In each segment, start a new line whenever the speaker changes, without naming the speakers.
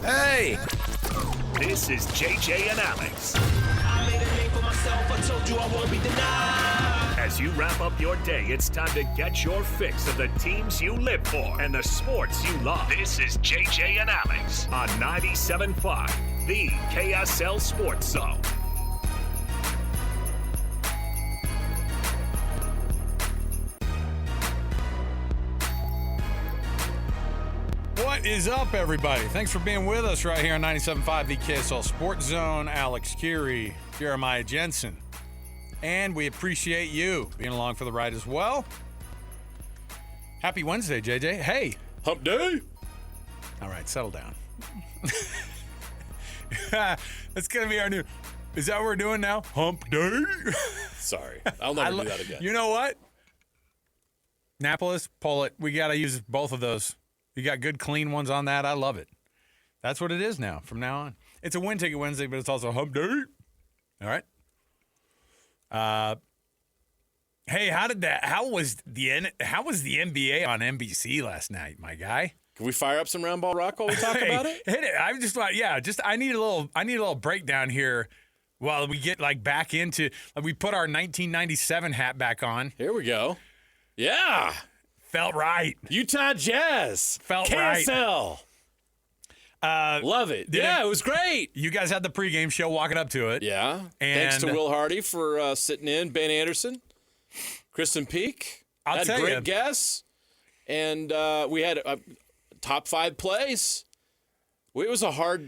Hey!
This is JJ and Alex.
I made a name for myself, I told you I won't be denied.
As you wrap up your day, it's time to get your fix of the teams you live for and the sports you love. This is JJ and Alex on 97.5, the KSL Sports Zone.
What is up, everybody? Thanks for being with us right here on 97.5, the KSL Sports Zone. Alex Kirry, Jeremiah Jensen. And we appreciate you being along for the ride as well. Happy Wednesday, JJ. Hey.
Hump day.
All right, settle down. That's going to be our new... Is that what we're doing now? Hump day?
Sorry. I'll never do that again.
You know what? Annapolis, pull it. We got to use both of those. You got good, clean ones on that. I love it. That's what it is now, from now on. It's a Win Ticket Wednesday, but it's also Hump Day. All right. Hey, how was the NBA on NBC last night, my guy?
Can we fire up some round ball rock while we talk about it?
Hit it. I just thought, I need a little breakdown here while we get back into we put our 1997 hat back on.
Here we go. Yeah.
Felt right.
Utah Jazz.
Felt
KSL.
right.
Love it. Yeah, it was great.
You guys had the pregame show walking up to it.
Yeah.
And
thanks to Will Hardy for sitting in. Ben Anderson. Kristen Peak.
I'll tell
great
you.
guests. And we had top 5 plays. It was hard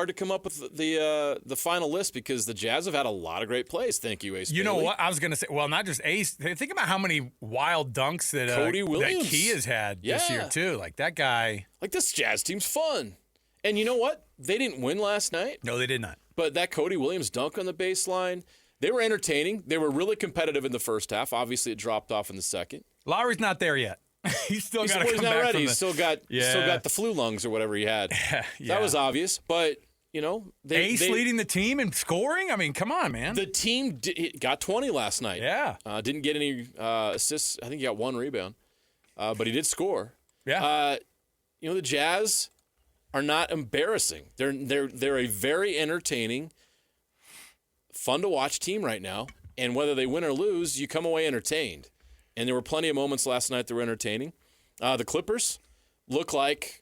to come up with the final list because the Jazz have had a lot of great plays. Thank you, Ace.
You know
Bailey.
what? I was going to say, well, not just Ace. Think about how many wild dunks that
Cody Williams.
that Key has had this year, too. Like, that guy.
Like, this Jazz team's fun. And you know what? They didn't win last night.
No, they did not.
But that Cody Williams dunk on the baseline, they were entertaining. They were really competitive in the first half. Obviously, it dropped off in the second.
Lowry's not there yet. He's still got to come
He's
back
not ready.
from
He's still got the flu lungs or whatever he had.
Yeah.
That was obvious. But, you know.
Ace leading the team in scoring? I mean, come on, man.
The team got 20 last night.
Yeah.
Didn't get any assists. I think he got 1 rebound. But he did score.
Yeah.
The Jazz are not embarrassing. They're a very entertaining, fun to watch team right now. And whether they win or lose, you come away entertained. And there were plenty of moments last night that were entertaining. The Clippers look like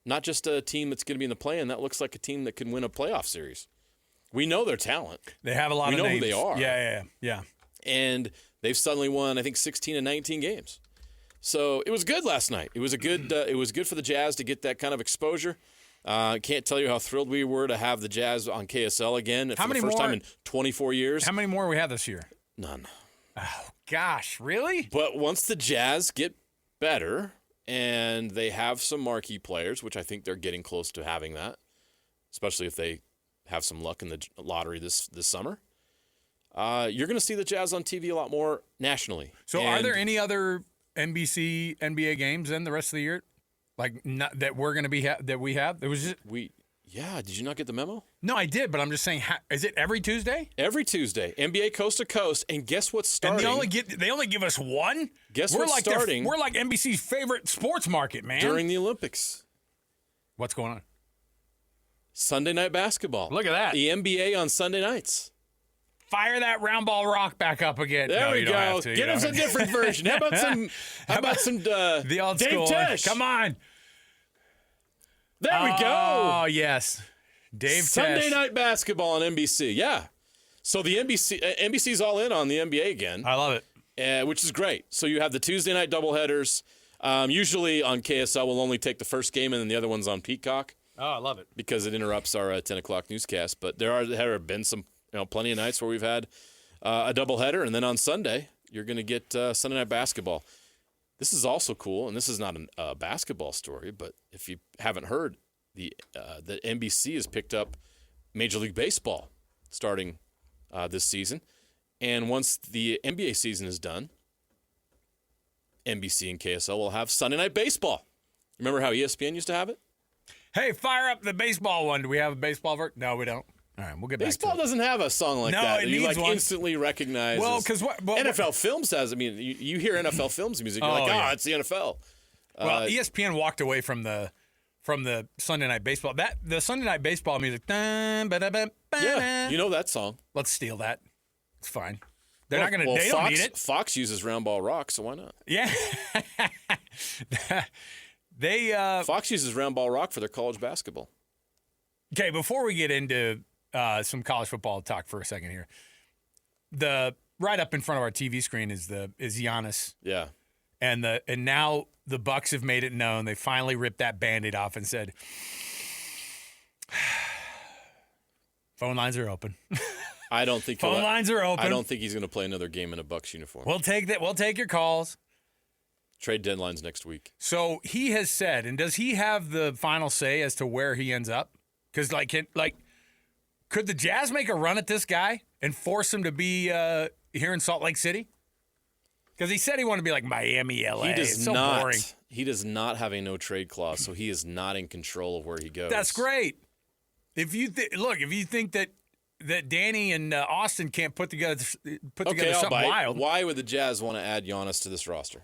not just a team that's going to be in the play-in. That looks like a team that can win a playoff series. We know their talent.
They have a lot of names.
We know who they are.
Yeah.
And they've suddenly won, I think, 16 and 19 games. So it was good last night. It was it was good for the Jazz to get that kind of exposure. Can't tell you how thrilled we were to have the Jazz on KSL again for the first time in 24 years.
How many more we have this year?
None.
Oh, gosh, really?
But once the Jazz get better and they have some marquee players, which I think they're getting close to having that, especially if they have some luck in the lottery this summer, you're going to see the Jazz on TV a lot more nationally.
So are there any other NBC NBA games then the rest of the year? Like that we're going to be that we have? It was just
Yeah, did you not get the memo?
No, I did, but I'm just saying, is it every Tuesday?
Every Tuesday, NBA coast to coast, and guess what's starting?
And they only give us one.
Guess what's starting?
We're like NBC's favorite sports market, man.
During the Olympics.
What's going on?
Sunday night basketball.
Look at that.
The NBA on Sunday nights.
Fire that round ball rock back up again.
There we
you
go.
Don't have to,
Get him some different version. How about some
the old
Dave
school
Tesh?
Come on.
There we go.
Oh yes. Dave
Sunday
Tesh.
night basketball on NBC. Yeah. So the NBC's all in on the NBA again.
I love
it. Which is great. So you have the Tuesday night doubleheaders. Usually on KSL, we'll only take the first game and then the other one's on Peacock.
Oh, I love it.
Because it interrupts our 10 o'clock newscast. But there have been some, plenty of nights where we've had a doubleheader. And then on Sunday, you're going to get Sunday night basketball. This is also cool, and this is not a basketball story, but if you haven't heard, the NBC has picked up Major League Baseball starting this season. And once the NBA season is done, NBC and KSL will have Sunday Night Baseball. Remember how ESPN used to have it?
Hey, fire up the baseball one. Do we have a baseball version? No, we don't. All right, we'll get back to it.
Baseball doesn't have a song like that.
It
you
needs one.
Instantly recognize.
Well, because
NFL Films has. I mean, you hear NFL Films music, you're like,
yeah.
it's the NFL.
Well, ESPN walked away from the from the Sunday Night Baseball. The Sunday Night Baseball music.
Yeah, you know that song.
Let's steal that. It's fine. They're not going to. They don't need it.
Fox uses Round Ball Rock, so why not?
Yeah.
Fox uses Round Ball Rock for their college basketball.
Okay, before we get into some college football talk for a second here, right up in front of our TV screen is Giannis.
Yeah.
And now the Bucks have made it known. They finally ripped that Band-Aid off and said, phone lines are open.
I don't think
phone lines are open.
I don't think he's going to play another game in a Bucks uniform.
We'll take that. We'll take your calls.
Trade deadline's next week.
So he has said, and does he have the final say as to where he ends up? Because could the Jazz make a run at this guy and force him to be here in Salt Lake City? Because he said he wanted to be like Miami, LA. It's so boring.
He does not have a no trade clause, so he is not in control of where he goes.
That's great. If you think that Danny and Austin can't put together something wild,
why would the Jazz want to add Giannis to this roster?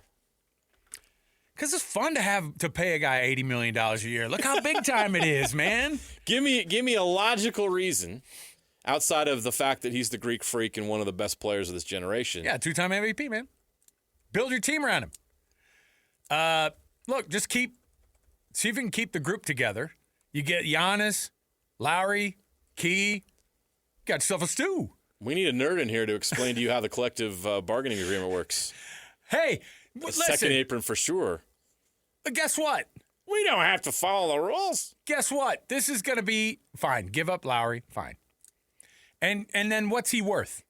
Because it's fun to pay a guy $80 million a year. Look how big time it is, man.
Give me a logical reason outside of the fact that he's the Greek freak and one of the best players of this generation.
Yeah, 2-time MVP, man. Build your team around him. Look, see if you can keep the group together. You get Giannis, Lowry, Key. Got yourself a stew.
We need a nerd in here to explain to you how the collective bargaining agreement works.
Hey, listen.
Second apron for sure.
But guess what?
We don't have to follow the rules.
Guess what? This is going to be fine. Give up Lowry, fine. And then what's he worth?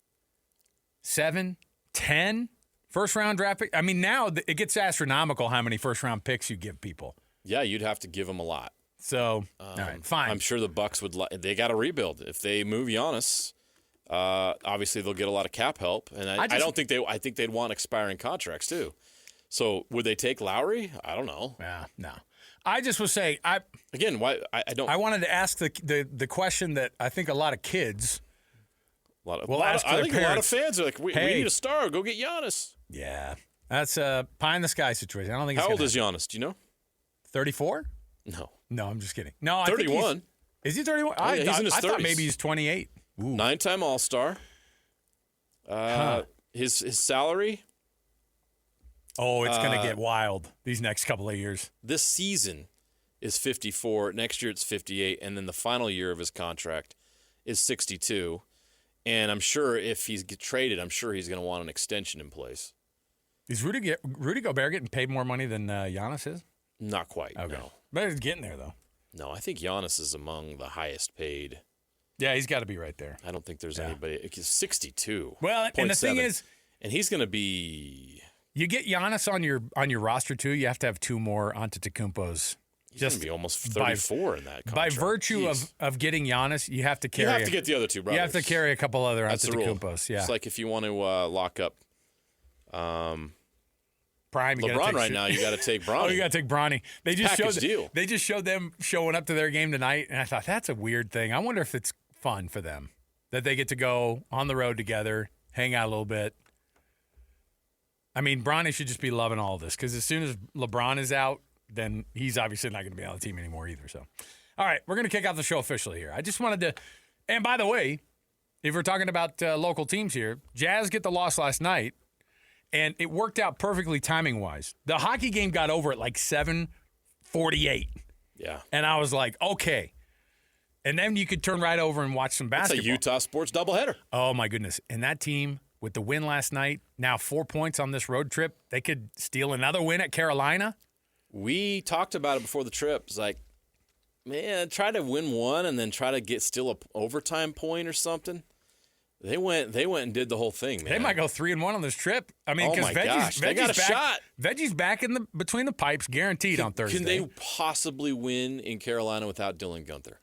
7, 10 first-round draft pick? I mean, now it gets astronomical how many first-round picks you give people.
Yeah, you'd have to give them a lot.
So, all right, fine.
I'm sure the Bucks would. They got to rebuild if they move Giannis. Obviously, they'll get a lot of cap help, and I don't think I think they'd want expiring contracts too. So, would they take Lowry? I don't know.
Yeah, no. I just was saying.
Why I don't.
I wanted to ask the question that I think a lot of kids.
I think a lot of fans are like, we need a star. Go get Giannis.
Yeah, that's a pie in the sky situation. I don't think.
How old is Giannis? Do you know?
34?
No,
I'm just kidding. No,
31.
Is he 31?
Oh, yeah, he's in his 30s.
I thought maybe he's 28. Ooh.
9-time All-Star. His salary.
Oh, it's going to get wild these next couple of years.
This season is 54. Next year it's 58, and then the final year of his contract is 62. And I'm sure if he's traded, I'm sure he's going to want an extension in place.
Is Rudy Gobert getting paid more money than Giannis is?
Not quite.
Okay.
No.
But he's getting there though.
No, I think Giannis is among the highest paid.
Yeah, he's got to be right there.
I don't think there's anybody. He's 62.
Well, and the thing is,
and he's going to be.
You get Giannis on your roster too. You have to have 2 more Antetokounmpos.
He's going to be almost 34 in that contract.
By virtue of getting Giannis, you have to carry.
You have to get the other 2 brothers.
You have to carry a couple other
That's
Antetokounmpos. Yeah,
it's like if you want to lock up.
Prime,
LeBron right now, you got to take Bronny.
Oh, you got to take Bronny. They just
deal.
They just showed them showing up to their game tonight, and I thought that's a weird thing. I wonder if it's fun for them that they get to go on the road together, hang out a little bit. I mean, Bronny should just be loving all this because as soon as LeBron is out, then he's obviously not going to be on the team anymore either. So, all right, we're going to kick off the show officially here. I just wanted to, and by the way, if we're talking about local teams here, Jazz get the loss last night. And it worked out perfectly timing-wise. The hockey game got over at like 7:48.
Yeah.
And I was like, okay. And then you could turn right over and watch some basketball.
It's a Utah Sports doubleheader.
Oh, my goodness. And that team, with the win last night, now 4 points on this road trip, they could steal another win at Carolina.
We talked about it before the trip. It's like, man, try to win one and then try to steal an overtime point or something. They went and did the whole thing, man.
They might go 3-1 on this trip. I mean, because
they got a shot.
Veggie's back between the pipes, guaranteed on Thursday.
Can they possibly win in Carolina without Dylan Guenther?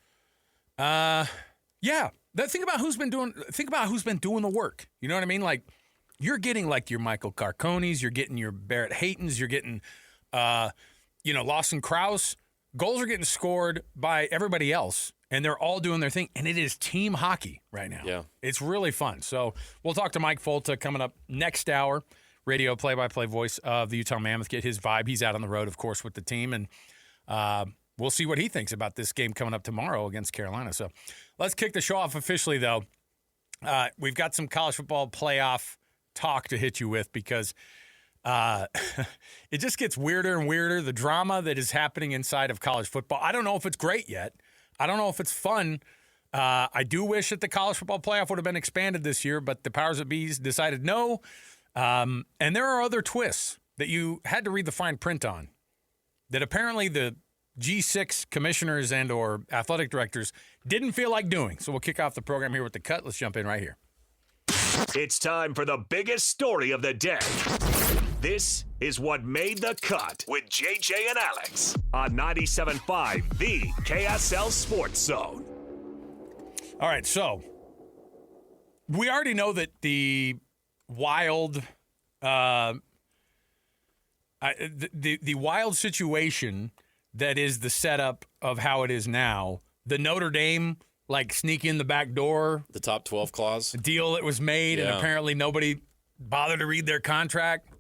Yeah. Think about who's been doing the work. You know what I mean? Like, you're getting like your Michael Carconis, you're getting your Barrett Haytons, you're getting, Lawson Krause. Goals are getting scored by everybody else. And they're all doing their thing, and it is team hockey right now.
Yeah.
It's really fun. So we'll talk to Mike Folta coming up next hour, radio play-by-play voice of the Utah Mammoth. Get his vibe. He's out on the road, of course, with the team. And we'll see what he thinks about this game coming up tomorrow against Carolina. So let's kick the show off officially, though. We've got some college football playoff talk to hit you with because it just gets weirder and weirder. The drama that is happening inside of college football. I don't know if it's great yet. I don't know if it's fun. I do wish that the college football playoff would have been expanded this year, but the powers that be decided no. And there are other twists that you had to read the fine print on that apparently the G6 commissioners and or athletic directors didn't feel like doing. So we'll kick off the program here with the cut. Let's jump in right here.
It's time for the biggest story of the day. This is what made the cut with JJ and Alex on 97.5, the KSL Sports Zone.
All right, so we already know that the wild the wild situation that is the setup of how it is now, the Notre Dame, like, sneak in the back door.
The top 12 clause.
Deal that was made, and apparently nobody bothered to read their contract.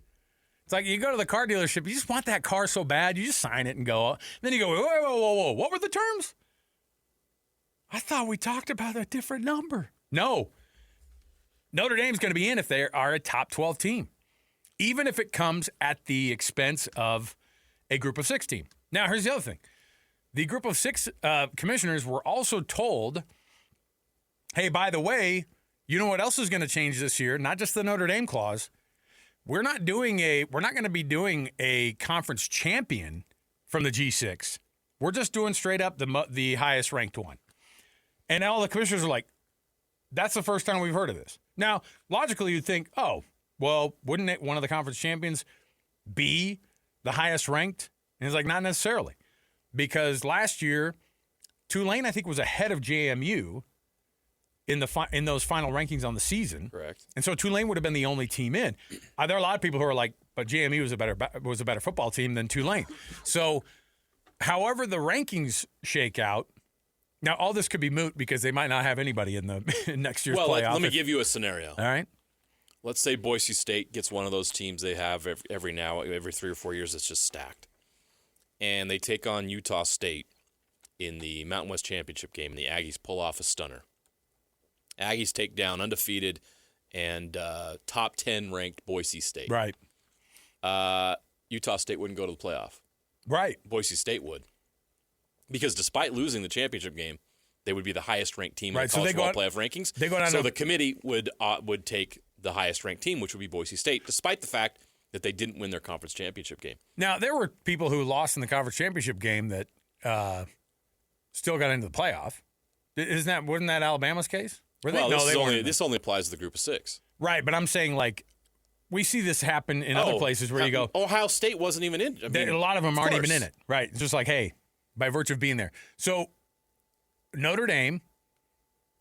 It's like you go to the car dealership, you just want that car so bad, you just sign it and go. Then you go, whoa, what were the terms? I thought we talked about a different number. No. Notre Dame's going to be in if they are a top 12 team, even if it comes at the expense of a group of 6 team. Now, here's the other thing. The group of 6 commissioners were also told, hey, by the way, you know what else is going to change this year? Not just the Notre Dame clause. We're not going to be doing a conference champion from the G6. We're just doing straight up the highest ranked one. And all the commissioners are like, that's the first time we've heard of this. Now, logically, you'd think, oh, well, wouldn't it one of the conference champions be the highest ranked? And it's like, not necessarily. Because last year, Tulane, I think, was ahead of JMU in those final rankings on the season.
Correct.
And so Tulane would have been the only team in. There are a lot of people who are like, but JMU was a better football team than Tulane. So, however the rankings shake out, now all this could be moot because they might not have anybody in the in next year's playoff.
Well, let me give you a scenario.
All right.
Let's say Boise State gets one of those teams they have every 3 or 4 years that's just stacked. And they take on Utah State in the Mountain West Championship game, and the Aggies pull off a stunner. Aggies take down undefeated and top 10 ranked Boise State.
Right.
Utah State wouldn't go to the playoff.
Right.
Boise State would. Because despite losing the championship game, they would be the highest ranked team in the college football playoff rankings. So the committee would take the highest ranked team, which would be Boise State, despite the fact that they didn't win their conference championship game.
Now, there were people who lost in the conference championship game that still got into the playoff. Wasn't that Alabama's case?
This only applies to the group of 6.
Right, but I'm saying, like, we see this happen in other places where you go,
Ohio State wasn't even in.
A lot of them aren't even in it. Right. It's just like, hey, by virtue of being there. So Notre Dame,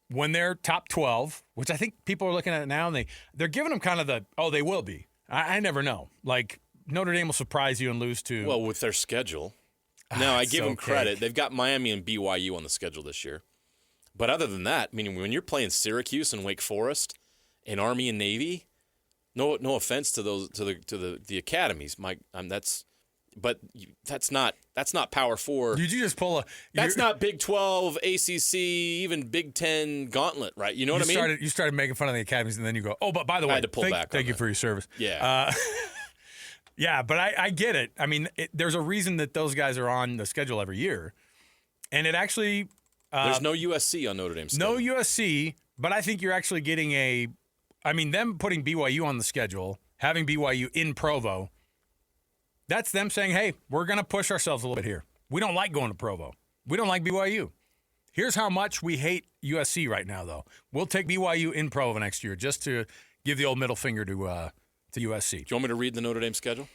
when they're top 12, which I think people are looking at it now, and they're giving them kind of they will be. I never know. Like, Notre Dame will surprise you and lose to.
Well, with their schedule. Now, I give them credit. They've got Miami and BYU on the schedule this year. But other than that, meaning when you're playing Syracuse and Wake Forest and Army and Navy, no offense to those to the academies, Mike. But that's not Power 4.
Did you just pull a?
That's not Big 12, ACC, even Big 10 gauntlet, right? You know what I mean?
You started making fun of the academies, and then you go, oh, but by the way,
I had to pull back.
Thank you for your service.
Yeah.
Yeah, but I get it. I mean, there's a reason that those guys are on the schedule every year, and it actually.
There's no USC on Notre Dame's schedule.
No USC, but I think you're actually getting them putting BYU on the schedule, having BYU in Provo. That's them saying, hey, we're going to push ourselves a little bit here. We don't like going to Provo. We don't like BYU. Here's how much we hate USC right now, though. We'll take BYU in Provo next year just to give the old middle finger to USC. Do
you want me to read the Notre Dame schedule?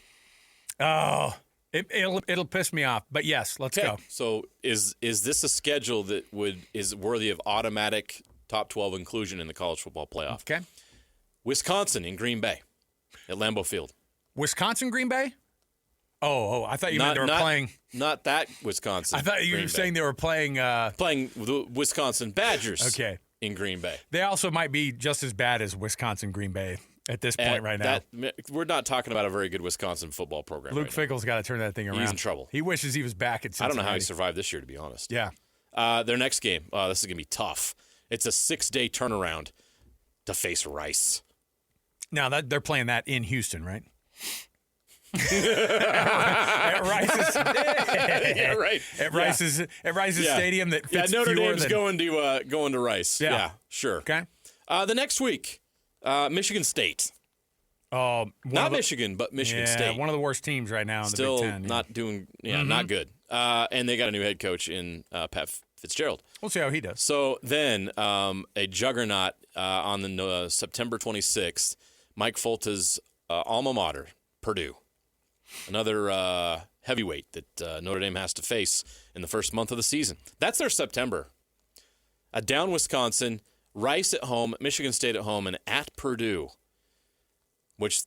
Oh, it'll piss me off. But yes, let's go.
So is this a schedule that is worthy of automatic top 12 inclusion in the college football playoff?
Okay.
Wisconsin in Green Bay at Lambeau Field.
Wisconsin, Green Bay? Oh, I thought you meant they were playing.
Not that Wisconsin.
I thought you were saying they were playing.
Playing the Wisconsin Badgers.
Okay.
In Green Bay.
They also might be just as bad as Wisconsin, Green Bay. at this point right now.
We're not talking about a very good Wisconsin football program.
Luke Fickle's got to turn that thing around.
He's in trouble.
He wishes he was back at Cincinnati.
I don't know how he survived this year, to be honest.
Yeah.
Their next game, this is going to be tough. It's a 6-day turnaround to face Rice.
Now, they're playing that in Houston, right? At Rice's,
yeah, right.
At Rice's stadium that fits
Notre
fewer
Dame's
than...
going to Rice. Yeah, sure.
Okay.
The next week, Michigan State.
Oh,
not Michigan, but Michigan State.
One of the worst teams right now in
Still
the Big Ten.
not doing, not good. And they got a new head coach in Pat Fitzgerald.
We'll see how he does.
So then, a juggernaut on the September 26th, Mike Folta's alma mater, Purdue. Another heavyweight that Notre Dame has to face in the first month of the season. That's their September. Down Wisconsin, Rice at home, Michigan State at home, and at Purdue. Which,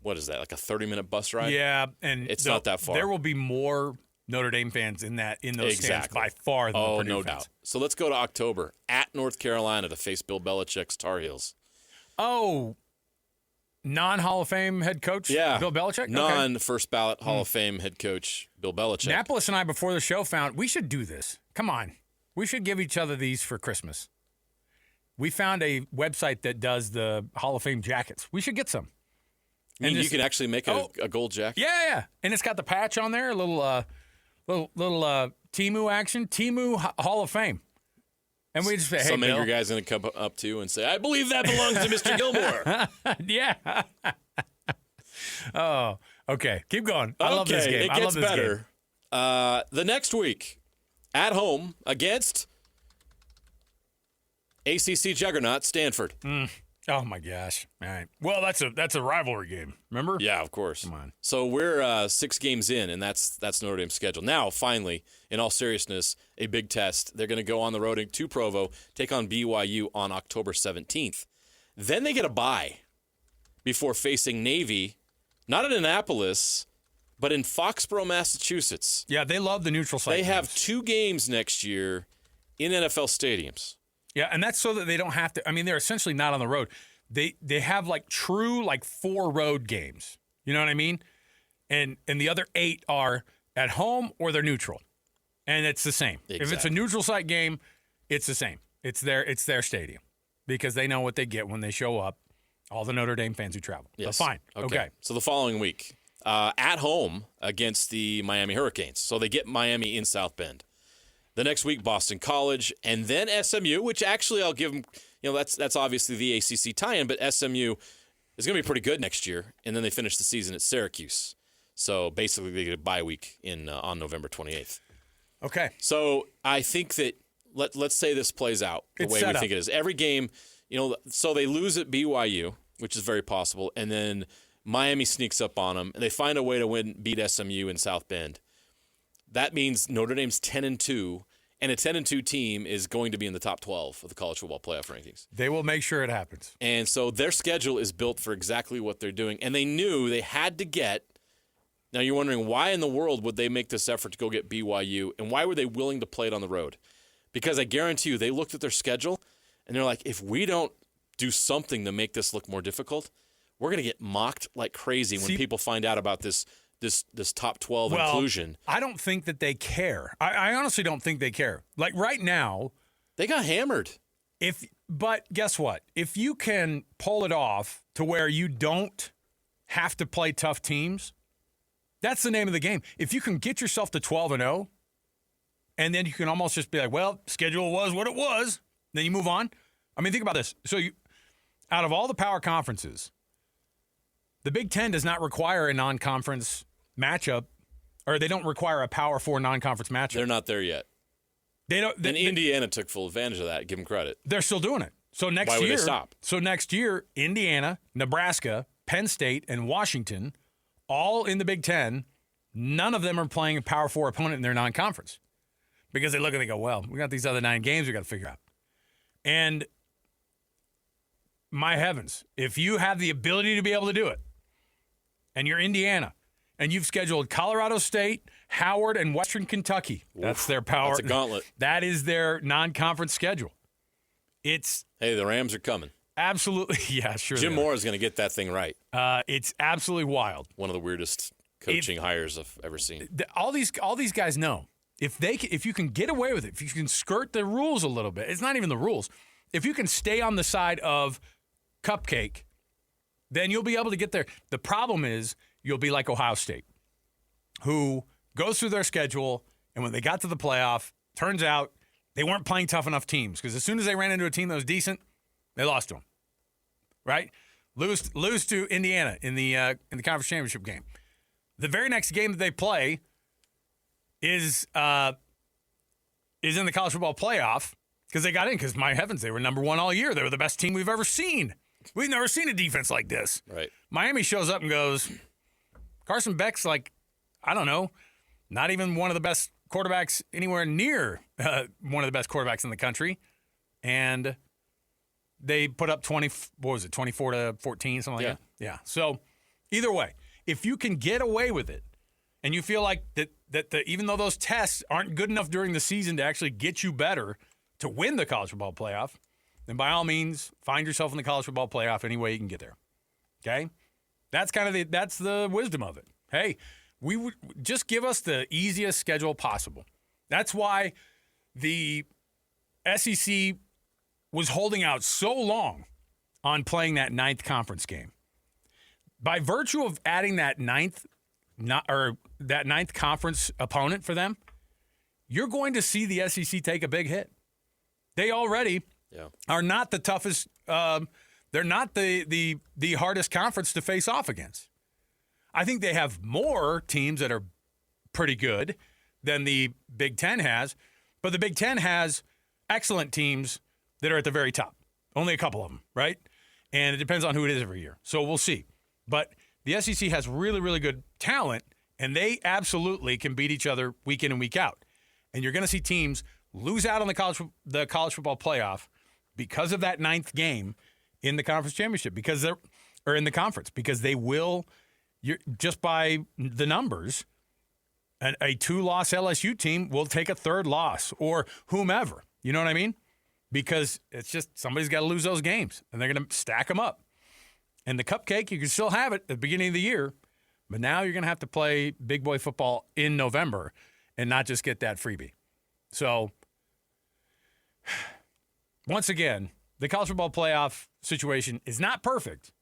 what is that, like a 30-minute bus ride?
Yeah, and
it's not that far.
There will be more Notre Dame fans in those stands by far than the Purdue
no
fans.
doubt. So let's go to October. At North Carolina to face Bill Belichick's Tar Heels.
Oh, non-Hall of Fame head coach Bill Belichick?
Non-first ballot Hall of Fame head coach Bill Belichick.
Napolis and I, before the show, found we should do this. Come on. We should give each other these for Christmas. We found a website that does the Hall of Fame jackets. We should get some.
And you can actually make a gold jacket?
Yeah. And it's got the patch on there, a little Temu action, Temu Hall of Fame. And we just say, hey,
some
Bill.
angry guy's going to come up to you and say, I believe that belongs to Mr. Gilmore.
Yeah. Oh, okay. Keep going. I love this game.
It gets better. The next week, at home against ACC juggernaut Stanford.
Oh my gosh! All right. Well, that's a rivalry game. Remember?
Yeah, of course.
Come on.
So we're 6 games in, and that's Notre Dame's schedule. Now, finally, in all seriousness, a big test. They're going to go on the road to Provo, take on BYU on October 17th. Then they get a bye before facing Navy, not in Annapolis, but in Foxborough, Massachusetts.
Yeah, they love the neutral site.
They have 2 games next year in NFL stadiums.
Yeah, and that's so that they don't have to. I mean, they're essentially not on the road. They have true 4 road games. You know what I mean? And the other 8 are at home or they're neutral, and it's the same.
Exactly.
If it's a neutral site game, it's the same. It's their stadium because they know what they get when they show up. All the Notre Dame fans who travel.
Yes.
But fine. Okay.
So the following week, at home against the Miami Hurricanes. So they get Miami in South Bend. The next week, Boston College, and then SMU, which actually I'll give them, that's obviously the ACC tie-in, but SMU is going to be pretty good next year, and then they finish the season at Syracuse. So basically they get a bye week on November 28th.
Okay.
So I think that, let's say this plays out the way we think it is. Every game, so they lose at BYU, which is very possible, and then Miami sneaks up on them, and they find a way to beat SMU in South Bend. That means Notre Dame's 10-2, and a 10-2 team is going to be in the top 12 of the college football playoff rankings.
They will make sure it happens.
And so their schedule is built for exactly what they're doing, and they knew they had to get. Now you're wondering why in the world would they make this effort to go get BYU, and why were they willing to play it on the road? Because I guarantee you, they looked at their schedule, and they're like, if we don't do something to make this look more difficult, we're going to get mocked like crazy when people find out about this top 12 inclusion.
I don't think that they care. I honestly don't think they care. Like right now,
they got hammered.
But guess what? If you can pull it off to where you don't have to play tough teams, that's the name of the game. If you can get yourself to 12-0, and then you can almost just be like, well, schedule was what it was, then you move on. I mean, think about this. So out of all the power conferences, the Big Ten does not require a non-conference matchup, or they don't require a Power 4 non-conference matchup.
They're not there yet.
They don't.
Indiana took full advantage of that. Give them credit.
They're still doing it. So next year,
why would they stop?
So next year, Indiana, Nebraska, Penn State, and Washington, all in the Big Ten. None of them are playing a Power 4 opponent in their non-conference because they look and they go, "Well, we got these other 9 games we got to figure out." And my heavens, if you have the ability to be able to do it, and you're Indiana, and you've scheduled Colorado State, Howard, and Western Kentucky. That's their power.
That's a gauntlet.
That is their non-conference schedule.
Hey, the Rams are coming.
absolutely, yeah, sure.
Jim Moore is going to get that thing right.
It's absolutely wild.
One of the weirdest coaching hires I've ever seen.
All these guys know if you can get away with it, if you can skirt the rules a little bit, it's not even the rules. If you can stay on the side of cupcake, then you'll be able to get there. The problem is you'll be like Ohio State, who goes through their schedule, and when they got to the playoff, turns out they weren't playing tough enough teams because as soon as they ran into a team that was decent, they lost to them. Right? Lose to Indiana in the conference championship game. The very next game that they play is in the college football playoff because they got in because, my heavens, they were number one all year. They were the best team we've ever seen. We've never seen a defense like this.
Right.
Miami shows up and goes, Carson Beck's like, I don't know, not even one of the best quarterbacks anywhere near one of the best quarterbacks in the country. And they put up 24-14, something like that? Yeah. So either way, if you can get away with it and you feel like that even though those tests aren't good enough during the season to actually get you better to win the college football playoff, then by all means, find yourself in the college football playoff any way you can get there. Okay? That's that's the wisdom of it. Hey, we would just give us the easiest schedule possible. That's why the SEC was holding out so long on playing that ninth conference game. By virtue of adding that ninth conference opponent for them, you're going to see the SEC take a big hit. They already are not the toughest. They're not the hardest conference to face off against. I think they have more teams that are pretty good than the Big Ten has, but the Big Ten has excellent teams that are at the very top. Only a couple of them, right? And it depends on who it is every year. So we'll see. But the SEC has really, really good talent, and they absolutely can beat each other week in and week out. And you're going to see teams lose out on the college football playoff because of that ninth game in the conference championship, because they will, just by the numbers, a two-loss LSU team will take a third loss or whomever. You know what I mean? Because it's just somebody's got to lose those games, and they're going to stack them up. And the cupcake, you can still have it at the beginning of the year, but now you're going to have to play big boy football in November and not just get that freebie. So, once again, the college football playoff situation is not perfect.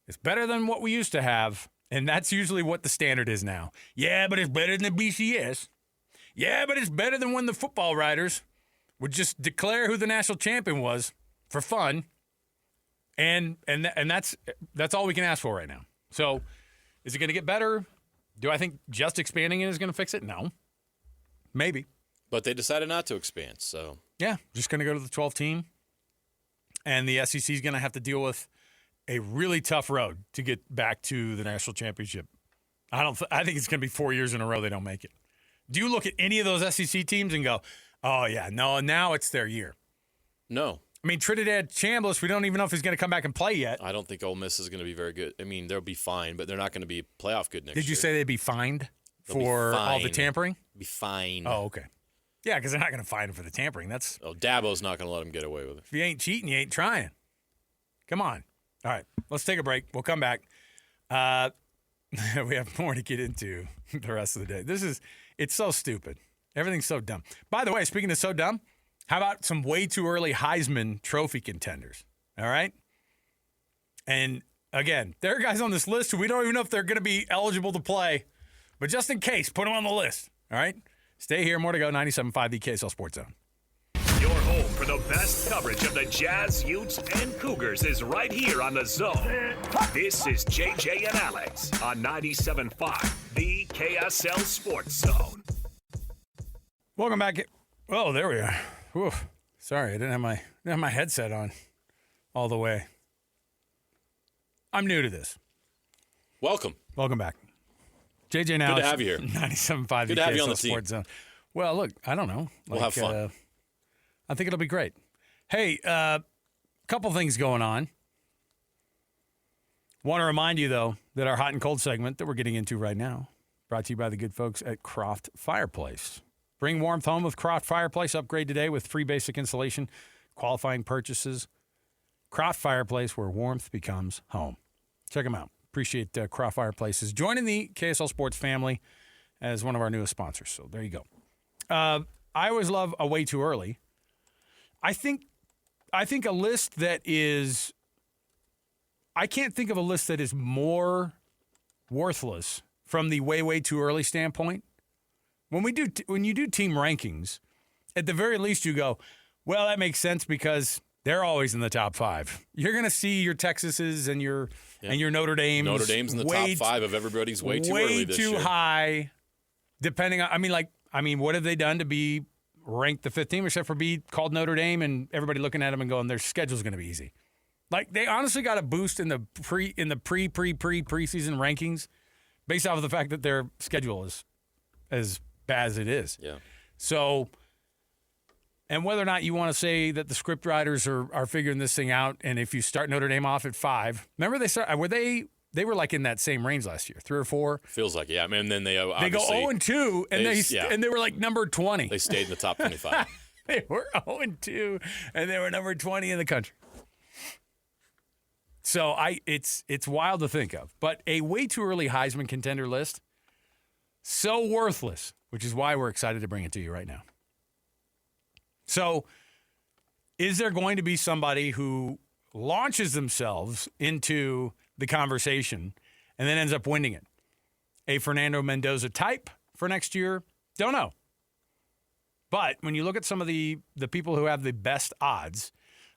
It's better than what we used to have, and that's usually what the standard is now. Yeah, but it's better than the BCS. Yeah, but it's better than when the football writers would just declare who the national champion was for fun. And that's all we can ask for right now. So, is it going to get better? Do I think just expanding it is going to fix it? No. Maybe.
But they decided not to expand, so.
Yeah, just going to go to the 12 team. And the SEC is going to have to deal with a really tough road to get back to the national championship. I think it's going to be 4 years in a row they don't make it. Do you look at any of those SEC teams and go, oh, yeah, no, now it's their year?
No.
I mean, Trinidad Chambliss, we don't even know if he's going to come back and play yet.
I don't think Ole Miss is going to be very good. I mean, they'll be fine, but they're not going to be playoff good next year.
Did you say they'd be fined for all the tampering?
Be fine.
Oh, okay. Yeah, because they're not going to fine him for the tampering.
Dabo's not going to let him get away with it.
If you ain't cheating, you ain't trying. Come on. All right, let's take a break. We'll come back. We have more to get into the rest of the day. It's so stupid. Everything's so dumb. By the way, speaking of so dumb, how about some way too early Heisman Trophy contenders? All right? And again, there are guys on this list who we don't even know if they're going to be eligible to play. But just in case, put them on the list. All right? Stay here. More to go. 97.5, the KSL Sports Zone.
Your home for the best coverage of the Jazz, Utes, and Cougars is right here on The Zone. This is JJ and Alex on 97.5, the KSL Sports Zone.
Welcome back. Oh, there we are. Whew. Sorry, I didn't have my headset on all the way. I'm new to this.
Welcome
back. JJ and Alex.
Good to have you here.
97.5,
Good
the
to have you
KSL
on the team.
Sports Zone. Well, look, I don't know.
We'll have fun.
I think it'll be great. Hey, couple things going on. Want to remind you, though, that our hot and cold segment that we're getting into right now, brought to you by the good folks at Croft Fireplace. Bring warmth home with Croft Fireplace. Upgrade today with free basic installation, qualifying purchases. Croft Fireplace, where warmth becomes home. Check them out. Appreciate Croft Fireplaces joining the KSL Sports family as one of our newest sponsors. So there you go. I always love a way too early. I think a list that is – I can't think of a list that is more worthless from the way too early standpoint. When you do team rankings, at the very least you go, well, that makes sense because they're always in the top 5. You're going to see your Texases and your Notre Dames.
Notre Dame's in the top 5 of everybody's way too early this year.
Way too high, depending on – what have they done to be ranked the 5th team except for be called Notre Dame and everybody looking at them and going, their schedule's going to be easy. Like, they honestly got a boost in the preseason rankings based off of the fact that their schedule is as bad as it is.
Yeah.
So, and whether or not you want to say that the script writers are figuring this thing out, and if you start Notre Dame off at 5, remember they were like in that same range last year, 3 or 4.
Feels like it, yeah. I mean, and then they
go
obviously
0-2, and they were like number 20.
They stayed in the top 25.
They were 0-2, and they were number 20 in the country. So it's wild to think of. But a way too early Heisman contender list, so worthless, which is why we're excited to bring it to you right now. So is there going to be somebody who launches themselves into the conversation and then ends up winning it? A Fernando Mendoza type for next year? Don't know. But when you look at some of the people who have the best odds,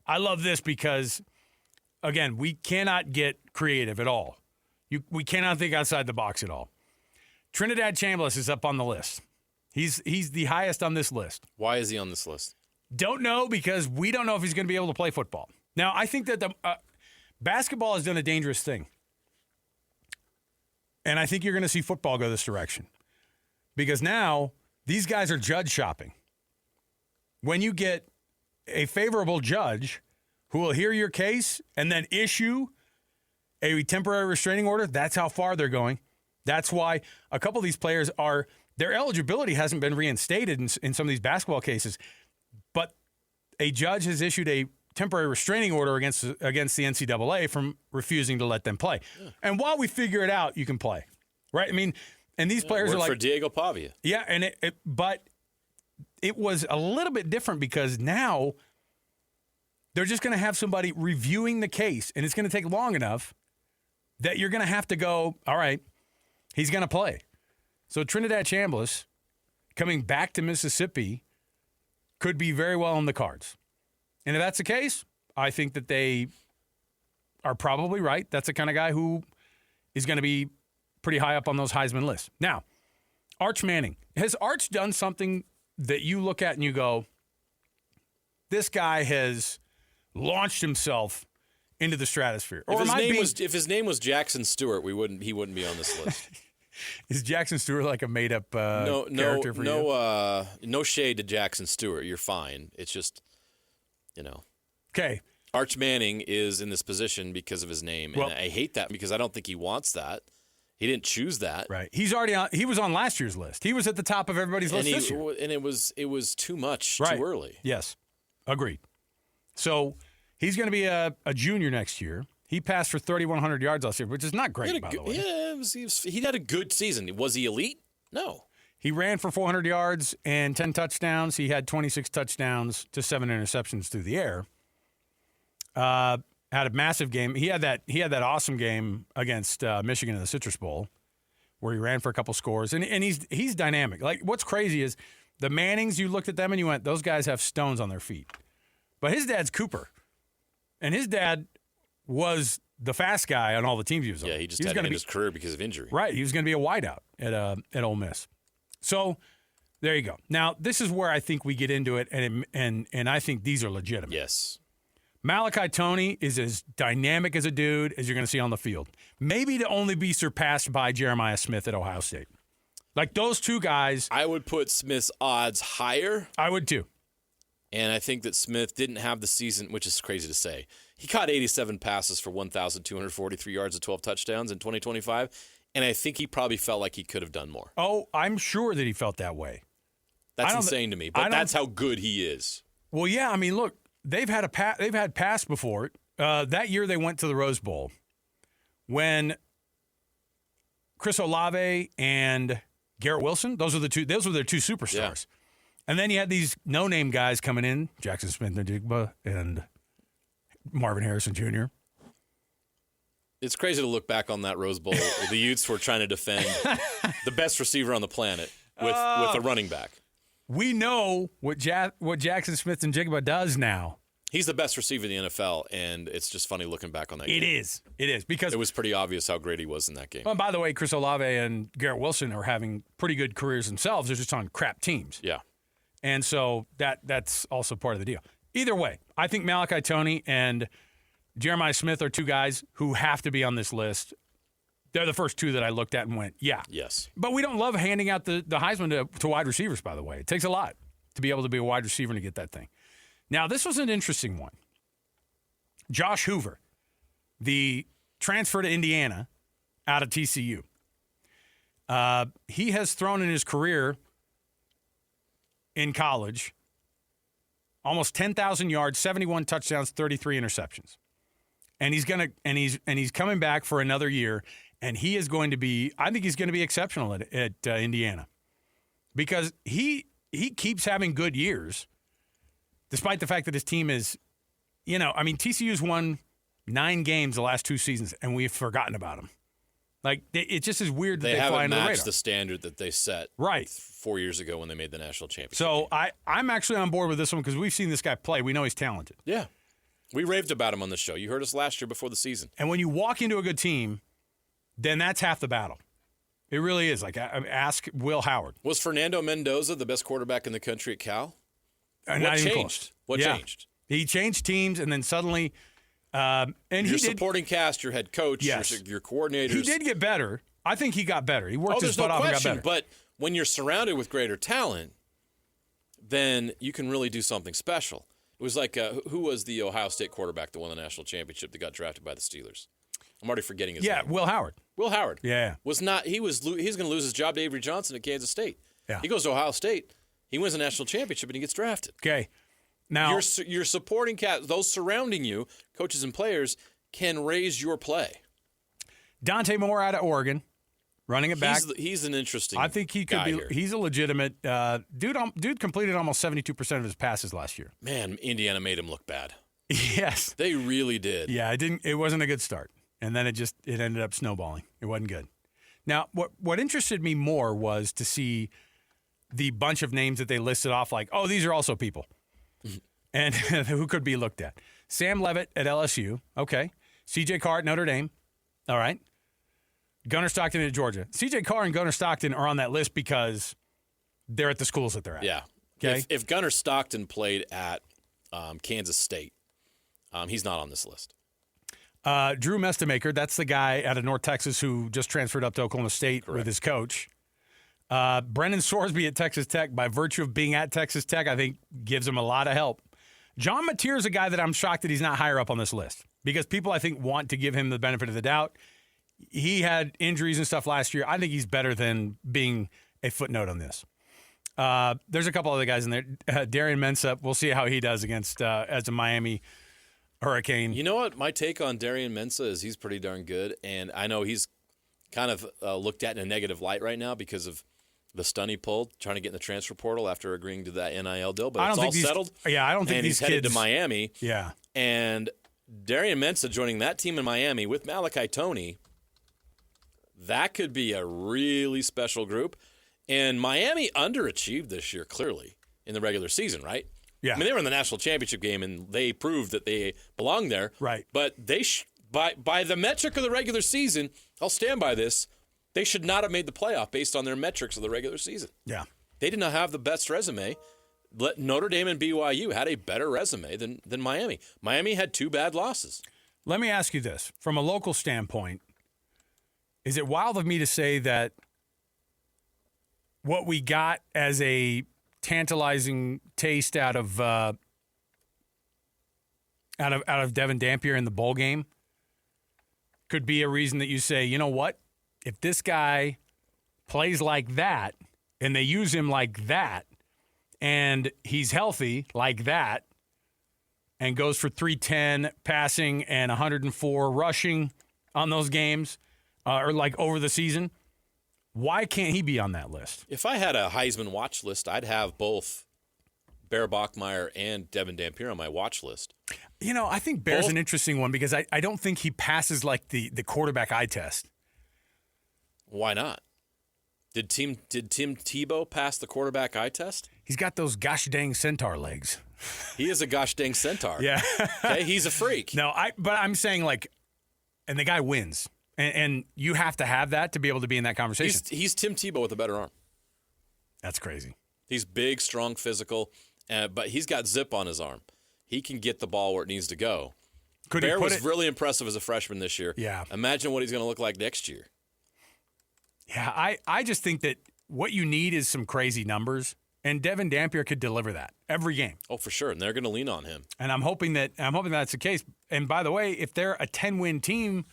I love this because, again, we cannot get creative at all. We cannot think outside the box at all. Trinidad Chambliss is up on the list. He's the highest on this list.
Why is he on this list?
Don't know, because we don't know if he's going to be able to play football. Now, I think that the basketball has done a dangerous thing. And I think you're going to see football go this direction. Because now these guys are judge shopping. When you get a favorable judge who will hear your case and then issue a temporary restraining order, that's how far they're going. That's why a couple of these players their eligibility hasn't been reinstated in some of these basketball cases. But a judge has issued a temporary restraining order against the NCAA from refusing to let them play. Yeah. And while we figure it out, you can play, right? I mean, and these players are like
for Diego Pavia.
Yeah, and but it was a little bit different because now they're just going to have somebody reviewing the case, and it's going to take long enough that you're going to have to go, all right, he's going to play. So Trinidad Chambliss coming back to Mississippi could be very well on the cards. And if that's the case, I think that they are probably right. That's the kind of guy who is going to be pretty high up on those Heisman lists. Now, Arch Manning. Has Arch done something that you look at and you go, this guy has launched himself into the stratosphere? Or
if his name was Jackson Stewart, he wouldn't be on this list.
Is Jackson Stewart like a made-up character for you?
No shade to Jackson Stewart. You're fine. It's just,
Okay.
Arch Manning is in this position because of his name, and I hate that because I don't think he wants that. He didn't choose that.
Right. He's already on. He was on last year's list. He was at the top of everybody's list this year.
And it was too much,
right.
Too early.
Yes. Agreed. So he's going to be a junior next year. He passed for 3,100 yards last year, which is not great, by the way.
Yeah, he had a good season. Was he elite? No.
He ran for 400 yards and 10 touchdowns. He had 26 touchdowns to 7 interceptions through the air. Had a massive game. He had that awesome game against Michigan in the Citrus Bowl where he ran for a couple scores. And he's dynamic. Like, what's crazy is the Mannings, you looked at them and you went, those guys have stones on their feet. But his dad's Cooper. And his dad was the fast guy on all the teams he was on.
Yeah, he just had to end his career because of injury.
Right. He was going to be a wideout at Ole Miss. So there you go. Now, this is where I think we get into it, and I think these are legitimate.
Yes.
Malachi Toney is as dynamic as a dude as you're going to see on the field. Maybe to only be surpassed by Jeremiah Smith at Ohio State. Like those two guys.
I would put Smith's odds higher.
I would too.
And I think that Smith didn't have the season, which is crazy to say. He caught 87 passes for 1,243 yards and 12 touchdowns in 2025. And I think he probably felt like he could have done more.
Oh, I'm sure that he felt that way.
That's insane to me, but that's how good he is.
Well, yeah, I mean, look, they've had pass before it, that year they went to the Rose Bowl when Chris Olave and Garrett Wilson, those were their two superstars.
Yeah.
And then you had these no-name guys coming in, Jackson Smith-Njigba and Marvin Harrison Jr.
It's crazy to look back on that Rose Bowl. The Utes were trying to defend the best receiver on the planet with a running back.
We know what Jackson Smith-Njigba does now.
He's the best receiver in the NFL, and it's just funny looking back on that game.
It is. Because
it was pretty obvious how great he was in that game.
Well, by the way, Chris Olave and Garrett Wilson are having pretty good careers themselves. They're just on crap teams.
Yeah.
And so that's also part of the deal. Either way, I think Malachi Toney and Jeremiah Smith are two guys who have to be on this list. They're the first two that I looked at and went, yeah.
Yes.
But we don't love handing out the Heisman to wide receivers, by the way. It takes a lot to be able to be a wide receiver and to get that thing. Now, this was an interesting one. Josh Hoover, the transfer to Indiana out of TCU. He has thrown in his career in college almost 10,000 yards, 71 touchdowns, 33 interceptions. And he's coming back for another year, and he is going to be, I think he's going to be exceptional at Indiana. Because he keeps having good years. Despite the fact that his team is, TCU's won 9 games the last 2 seasons, and we've forgotten about them. Like, it just is weird that they fly under the radar.
They haven't matched the standard that they set 4 years ago when they made the national championship.
So I'm actually on board with this one because we've seen this guy play. We know he's talented.
Yeah. We raved about him on the show. You heard us last year before the season.
And when you walk into a good team, then that's half the battle. It really is. Like, ask Will Howard.
Was Fernando Mendoza the best quarterback in the country at Cal?
What changed?
What changed?
He changed teams, and then suddenly,
your supporting cast, your head coach, your coordinators.
He did get better. I think he got better. He worked his butt off and got better.
But when you're surrounded with greater talent, then you can really do something special. It was like who was the Ohio State quarterback that won the national championship that got drafted by the Steelers? I'm already forgetting his name.
Yeah, Will Howard.
Will Howard.
Yeah.
He's going to lose his job to Avery Johnson at Kansas State.
Yeah.
He goes to Ohio State. He wins a national championship, and he gets drafted.
Okay. Now,
your supporting cast, those surrounding you, coaches and players, can raise your play. Dante
Moore out of Oregon, running it back.
He's an interesting.
I think he could be.
Here.
He's a legitimate dude. Dude completed almost 72% of his passes last year.
Man, Indiana made him look bad.
Yes,
they really did.
Yeah, it wasn't a good start, and then it ended up snowballing. It wasn't good. Now, what interested me more was to see the bunch of names that they listed off, like, oh, these are also people. And who could be looked at. Sam Levitt at LSU. Okay. C.J. Carr at Notre Dame. All right. Gunnar Stockton at Georgia. C.J. Carr and Gunnar Stockton are on that list because they're at the schools that they're at.
Yeah.
Okay.
If Gunnar Stockton played at Kansas State, he's not on this list.
Drew Mestamaker, that's the guy out of North Texas who just transferred up to Oklahoma State with his coach. Brendan Sorsby at Texas Tech, by virtue of being at Texas Tech, I think gives him a lot of help. John Mateer is a guy that I'm shocked that he's not higher up on this list because people, I think, want to give him the benefit of the doubt. He had injuries and stuff last year. I think he's better than being a footnote on this. There's a couple other guys in there. Darian Mensah, we'll see how he does against as a Miami Hurricane.
You know what? My take on Darian Mensah is he's pretty darn good, and I know he's kind of looked at in a negative light right now because of the stunt he pulled, trying to get in the transfer portal after agreeing to that NIL deal, but it's all settled.
Yeah, I don't think these
kids. And he's headed to Miami.
Yeah.
And Darian Mensah joining that team in Miami with Malachi Toney, that could be a really special group. And Miami underachieved this year, clearly, in the regular season, right?
Yeah.
I mean, they were in the national championship game, and they proved that they belong there.
Right.
But they by the metric of the regular season, I'll stand by this, they should not have made the playoff based on their metrics of the regular season.
Yeah.
They did not have the best resume. Notre Dame and BYU had a better resume than Miami. Miami had 2 bad losses.
Let me ask you this. From a local standpoint, is it wild of me to say that what we got as a tantalizing taste out of Devin Dampier in the bowl game could be a reason that you say, you know what? If this guy plays like that and they use him like that and he's healthy like that and goes for 310 passing and 104 rushing on those games, or like over the season, why can't he be on that list?
If I had a Heisman watch list, I'd have both Bear Bachmeier and Devin Dampier on my watch list.
You know, I think Bear's an interesting one because I don't think he passes like the quarterback eye test.
Why not? Did Tim Tebow pass the quarterback eye test?
He's got those gosh dang centaur legs.
He is a gosh dang centaur.
Yeah.
Okay, he's a freak.
No, but I'm saying like, and the guy wins. And you have to have that to be able to be in that conversation.
He's Tim Tebow with a better arm.
That's crazy.
He's big, strong, physical, but he's got zip on his arm. He can get the ball where it needs to go. Bear was really impressive as a freshman this year.
Yeah.
Imagine what he's going to look like next year.
Yeah, I just think that what you need is some crazy numbers, and Devin Dampier could deliver that every game.
Oh, for sure, and they're going to lean on him.
And I'm hoping that's the case. And by the way, if they're a 10-win team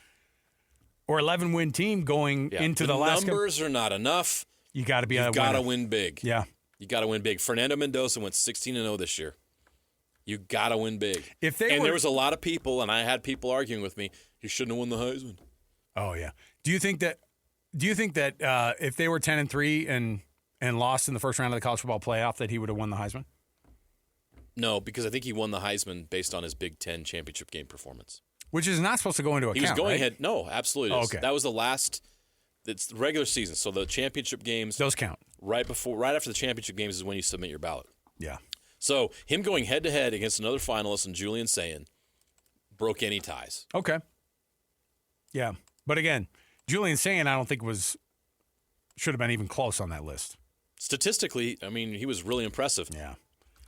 or 11-win team going into the last
numbers are not enough.
You got to be.
You've got to win big.
Yeah,
you got to win big. Fernando Mendoza went 16-0 this year. You got to win big. There was a lot of people, and I had people arguing with me. He shouldn't have won the Heisman.
Oh yeah. Do you think that if they were 10-3 and lost in the first round of the college football playoff, that he would have won the Heisman?
No, because I think he won the Heisman based on his Big Ten championship game performance.
Which is not supposed to go into account.
He was going
right?
ahead. No, absolutely.
Oh, okay.
That was the last. It's the regular season, so the championship games.
Those count.
Right after the championship games is when you submit your ballot.
Yeah.
So him going head to head against another finalist and Julian Sayin broke any ties.
Okay. Yeah, but again, Julian Sayin I don't think should have been even close on that list.
Statistically, I mean, he was really impressive.
Yeah.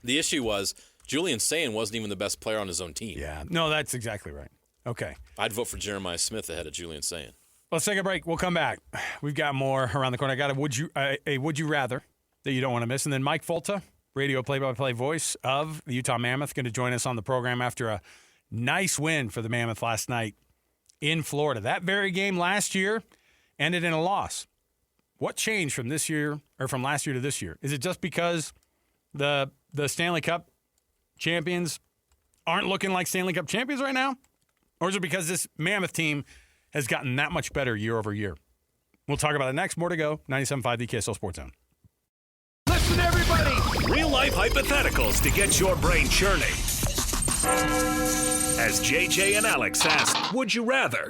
The issue was Julian Sayin wasn't even the best player on his own team.
Yeah. No, that's exactly right. Okay.
I'd vote for Jeremiah Smith ahead of Julian Sayin.
Let's take a break. We'll come back. We've got more around the corner. I got a would you rather that you don't want to miss, and then Mike Folta, radio play-by-play voice of the Utah Mammoth, going to join us on the program after a nice win for the Mammoth last night in Florida. That very game last year ended in a loss. What changed from this year or from last year to this year? Is it just because the Stanley Cup champions aren't looking like Stanley Cup champions right now? Or is it because this Mammoth team has gotten that much better year over year? We'll talk about it next. More to go. 97.5 the KSL Sports Zone.
Listen, everybody. Real-life hypotheticals to get your brain churning. As JJ and Alex ask, would you rather?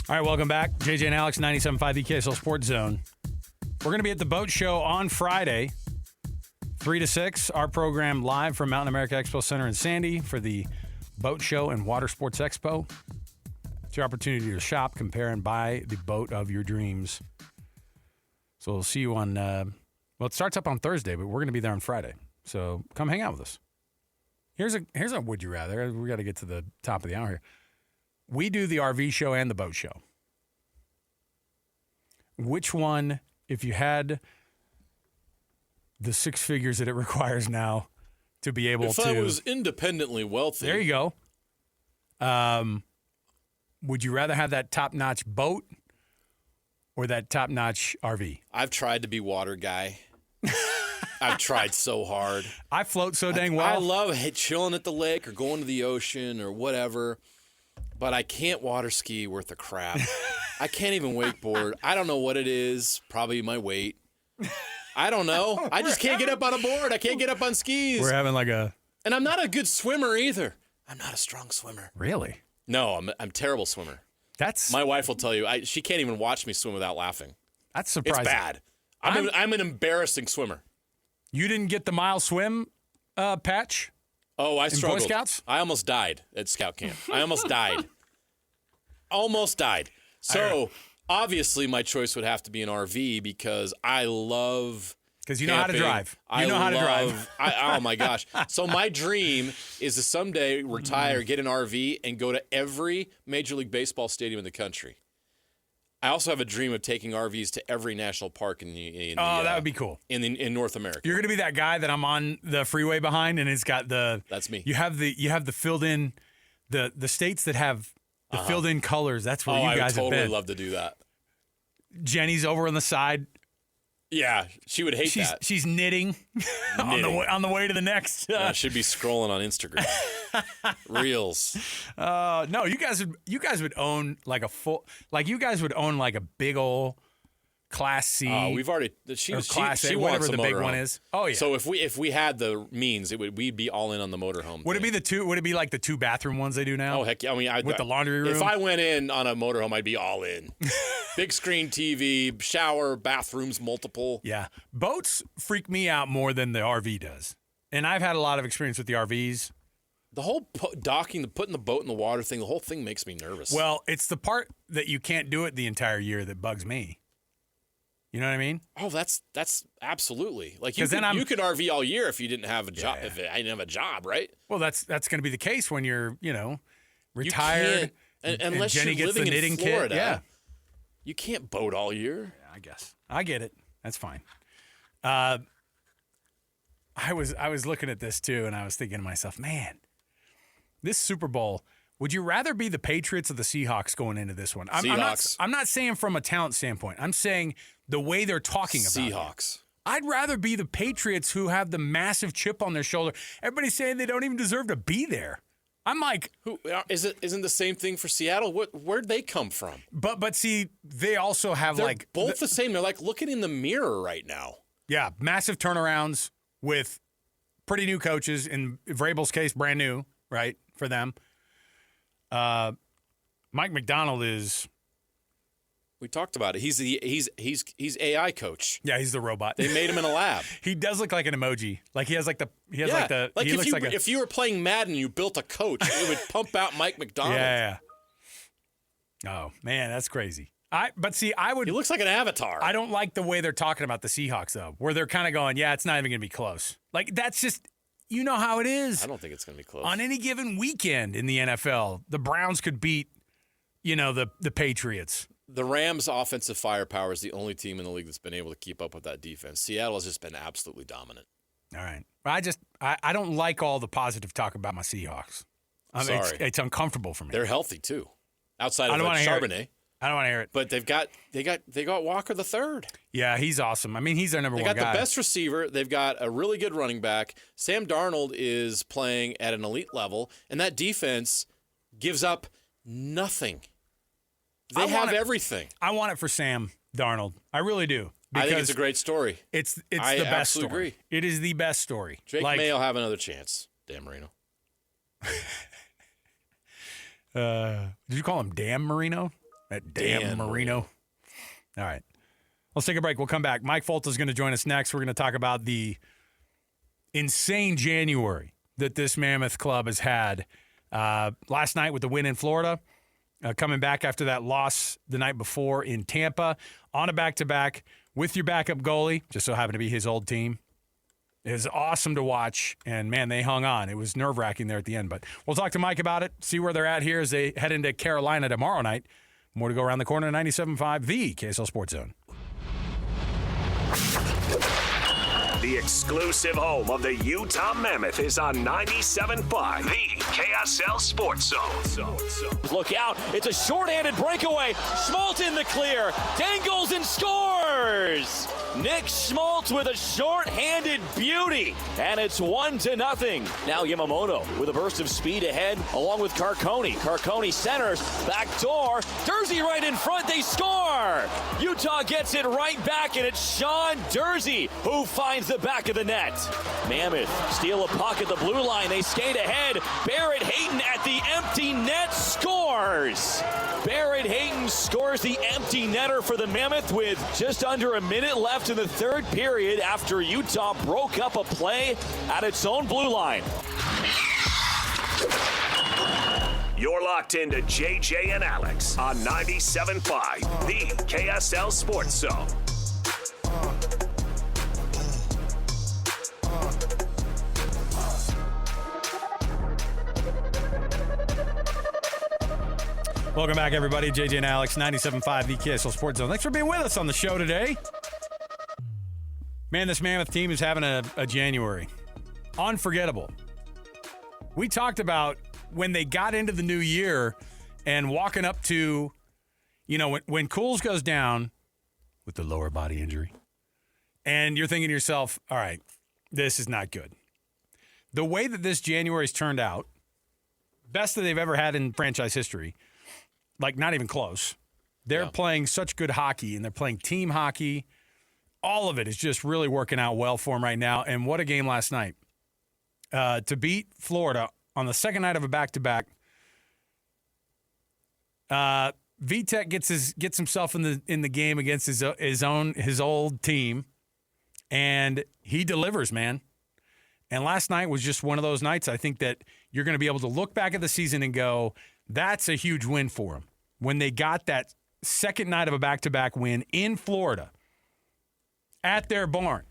All right, welcome back. JJ and Alex, 97.5 the KSL Sports Zone. We're going to be at the boat show on Friday, 3 to 6. Our program live from Mountain America Expo Center in Sandy for the Boat Show and Water Sports Expo. It's your opportunity to shop, compare, and buy the boat of your dreams. So we'll see you on, it starts up on Thursday, but we're going to be there on Friday. So come hang out with us. Here's a would you rather. We got to get to the top of the hour here. We do the RV show and the boat show. Which one, if you had the six figures that it requires now to be able to...
If I was independently wealthy...
There you go. Would you rather have that top-notch boat or that top-notch RV?
I've tried to be water guy. I've tried so hard.
I float so dang well.
I love chilling at the lake or going to the ocean or whatever. But I can't water ski worth a crap. I can't even wakeboard. I don't know what it is. Probably my weight. I don't know. I just can't get up on a board. I can't get up on skis.
We're having
And I'm not a good swimmer either. I'm not a strong swimmer.
Really?
No, I'm a terrible swimmer. My wife will tell you. She can't even watch me swim without laughing.
That's surprising.
It's bad. I'm an embarrassing swimmer.
You didn't get the mile swim patch?
Oh, I struggled.
Boy Scouts?
I almost died at scout camp. I almost died. Almost died. So, obviously, my choice would have to be an RV because I love
Because you know how to drive. You know how to drive.
Oh, my gosh. So, my dream is to someday retire, get an RV, and go to every Major League Baseball stadium in the country. I also have a dream of taking RVs to every national park
that would be cool.
In North America.
You're going to be that guy that I'm on the freeway behind, and it's got the.
That's me.
You have the filled in, the states that have The filled-in colors. That's where you guys
I would
have
totally
been.
love to do that.
Jenny's over on the side.
Yeah, she would hate that.
She's knitting, on the way to the next.
She'd be scrolling on Instagram. Reels.
No, you guys would own like a full, like you guys would own like a big old Class C.
We've already. She
Class A,
wants
whatever
a
the big
motorhome.
one is. Oh yeah.
So if we had the means, we'd be all in on the motorhome.
Would it be the two? Would it be like the 2-bathroom ones they do now?
Oh heck yeah! I mean,
with the laundry room.
If I went in on a motorhome, I'd be all in. Big screen TV, shower, bathrooms, multiple.
Yeah, boats freak me out more than the RV does, and I've had a lot of experience with the RVs.
The whole docking, putting the boat in the water thing, the whole thing makes me nervous.
Well, it's the part that you can't do it the entire year that bugs me. You know what I mean?
Oh, that's absolutely like you could RV all year if you didn't have a job.
Yeah.
If I didn't have a job, right?
Well, that's going to be the case when you're retired.
Unless
Jenny
you're
gets
living
the knitting
in Florida.
kit. Yeah,
you can't boat all year.
I guess I get it. That's fine. I was looking at this too, and I was thinking to myself, man, this Super Bowl. Would you rather be the Patriots or the Seahawks going into this one?
Seahawks.
I'm not saying from a talent standpoint. I'm saying the way they're talking about
Seahawks.
it. I'd rather be the Patriots who have the massive chip on their shoulder. Everybody's saying they don't even deserve to be there. I'm like,
Isn't the same thing for Seattle? Where'd they come from?
but see, they also have
They're
like
both the same. They're like looking in the mirror right now.
Yeah, massive turnarounds with pretty new coaches. In Vrabel's case, brand new, right, for them. Mike McDonald is.
We talked about it. He's AI coach.
Yeah, he's the robot.
They made him in a lab.
He does look like an emoji. Like he has like the. He has like the.
Like
he looks like
if you were playing Madden, you built a coach. It would pump out Mike McDonald.
Yeah. Oh man, that's crazy. But see, I would.
He looks like an avatar.
I don't like the way they're talking about the Seahawks though, where they're kind of going, "Yeah, it's not even going to be close." Like that's just. You know how it is.
I don't think it's going to be close.
On any given weekend in the NFL, the Browns could beat, the Patriots.
The Rams' offensive firepower is the only team in the league that's been able to keep up with that defense. Seattle has just been absolutely dominant.
All right. I don't like all the positive talk about my Seahawks.
Sorry.
It's uncomfortable for me.
They're healthy, too. Outside of
I
Charbonnet.
don't want to hear it.
But they got Walker the third.
Yeah, he's awesome. I mean, he's their number one guy.
They got the best receiver. They've got a really good running back. Sam Darnold is playing at an elite level, and that defense gives up nothing. They have everything.
I want it for Sam Darnold. I really do.
I think it's a great story.
It's the best story.
Agree.
It is the best story.
Drake May will have another chance. Dan Marino.
Did you call him Dan Marino? That damn Marino. All right. Let's take a break. We'll come back. Mike Folta is going to join us next. We're going to talk about the insane January that this Mammoth club has had. Last night with the win in Florida, coming back after that loss the night before in Tampa, on a back-to-back with your backup goalie, just so happened to be his old team. It was awesome to watch, and, man, they hung on. It was nerve-wracking there at the end. But we'll talk to Mike about it, see where they're at here as they head into Carolina tomorrow night. More to go around the corner, 97.5, the KSL Sports Zone.
The exclusive home of the Utah Mammoth is on 97.5, the KSL Sports Zone.
Look out. It's a shorthanded breakaway. Schmaltz in the clear. Dangles and scores. Nick Schmaltz with a shorthanded beauty. And it's 1-0. Now Yamamoto with a burst of speed ahead along with Carcone. Carcone centers. Back door. Dursey right in front. They score. Utah gets it right back, and it's Sean Dursey who finds the back of the net. Mammoth steal a puck at the blue line. They skate ahead. Barrett Hayton at the empty net scores. Barrett Hayton scores the empty netter for the Mammoth with just under a minute left in the third period after Utah broke up a play at its own blue line.
You're locked into JJ and Alex on 97.5, the KSL Sports Zone.
Welcome back, everybody. JJ and Alex, 97.5, the KSL Sports Zone. Thanks for being with us on the show today. Man, this Mammoth team is having a January. Unforgettable. We talked about when they got into the new year and walking up to, when Cools goes down with the lower body injury, and you're thinking to yourself, all right, this is not good. The way that this January's turned out, best that they've ever had in franchise history, like not even close. They're playing such good hockey, and they're playing team hockey. All of it is just really working out well for them right now. And what a game last night. To beat Florida on the second night of a back-to-back. Vitek gets himself in the game against his old team, and he delivers, man. And last night was just one of those nights I think that you're going to be able to look back at the season and go, that's a huge win for them. When they got that second night of a back-to-back win in Florida at their barn,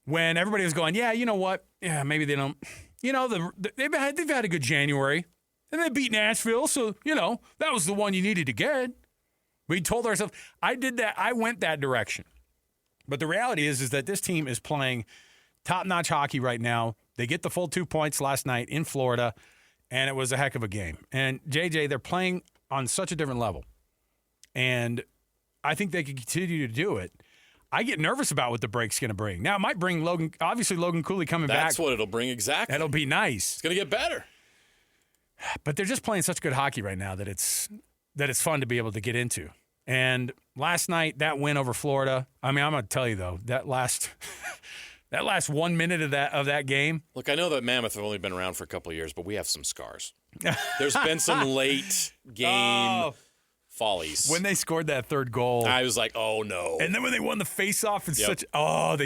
when everybody was going, yeah, you know what? Yeah, maybe they don't. They've had a good January. And they beat Nashville, so, that was the one you needed to get. We told ourselves, I did that. I went that direction. But the reality is that this team is playing top-notch hockey right now. They get the full 2 points last night in Florida, and it was a heck of a game. And, JJ, they're playing on such a different level. And I think they can continue to do it. I get nervous about what the break's going to bring. Now, it might bring Logan Cooley coming back.
That's what it'll bring, exactly.
That'll be nice.
It's going to get better.
But they're just playing such good hockey right now that it's fun to be able to get into. And last night, that win over Florida, I mean, I'm going to tell you, though, that last 1 minute of that game.
Look, I know that Mammoth have only been around for a couple of years, but we have some scars. There's been some late game follies.
When they scored that third goal,
I was like, oh, no.
And then when they won the face-off, they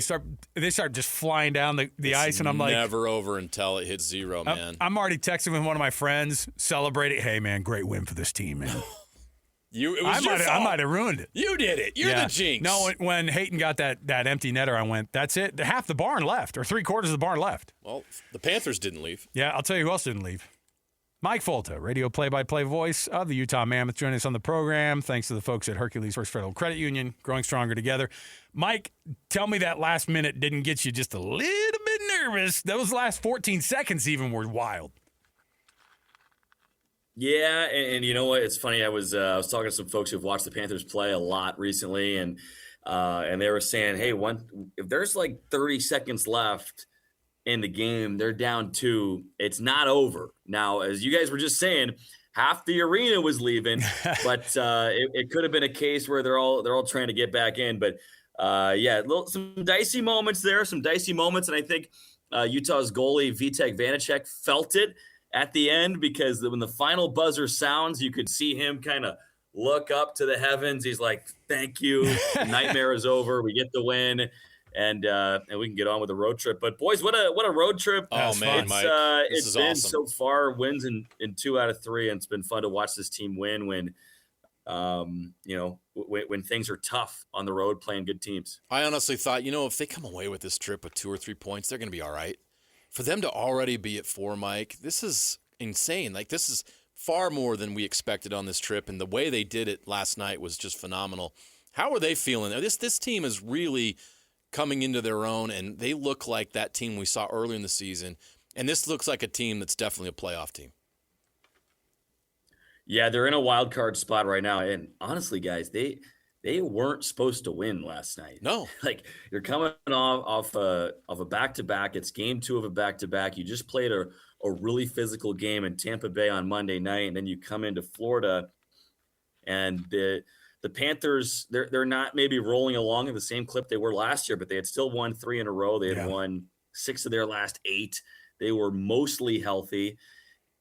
start just flying down the ice, and I'm like,
never over until it hits zero, man.
I'm already texting with one of my friends, celebrating, hey, man, great win for this team, man. I might have ruined it.
You did it. You're the jinx.
No, when Hayton got that empty netter, I went, that's it. Half the barn left, or 3/4 of the barn left.
Well, the Panthers didn't leave.
Yeah, I'll tell you who else didn't leave. Mike Folta, radio play-by-play voice of the Utah Mammoth, joining us on the program. Thanks to the folks at Hercules First Federal Credit Union, growing stronger together. Mike, tell me that last minute didn't get you just a little bit nervous. Those last 14 seconds even were wild.
Yeah, and you know what? It's funny. I was talking to some folks who've watched the Panthers play a lot recently, and they were saying, hey, if there's like 30 seconds left in the game, they're down 2. It's not over. Now, as you guys were just saying, half the arena was leaving, but it could have been a case where they're all trying to get back in. But some dicey moments there, and I think Utah's goalie Vitek Vanacek felt it at the end, because when the final buzzer sounds, you could see him kind of look up to the heavens. He's like, thank you. The nightmare is over. We get the win. And we can get on with the road trip. But boys, what a road trip!
Oh man, Mike,
it's been awesome. So far wins in 2 out of 3, and it's been fun to watch this team win when things are tough on the road playing good teams.
I honestly thought, if they come away with this trip with 2 or 3 points, they're going to be all right. For them to already be at 4, Mike, this is insane. Like, this is far more than we expected on this trip, and the way they did it last night was just phenomenal. How are they feeling? This team is really coming into their own, and they look like that team we saw earlier in the season, and this looks like a team that's definitely a playoff team.
Yeah, they're in a wild card spot right now, and honestly, guys, they weren't supposed to win last night.
No.
Like, you're coming off a back-to-back. It's game 2 of a back-to-back. You just played a really physical game in Tampa Bay on Monday night, and then you come into Florida, and the Panthers, they're not maybe rolling along in the same clip they were last year, but they had still won 3 in a row. They had won 6 of their last 8. They were mostly healthy.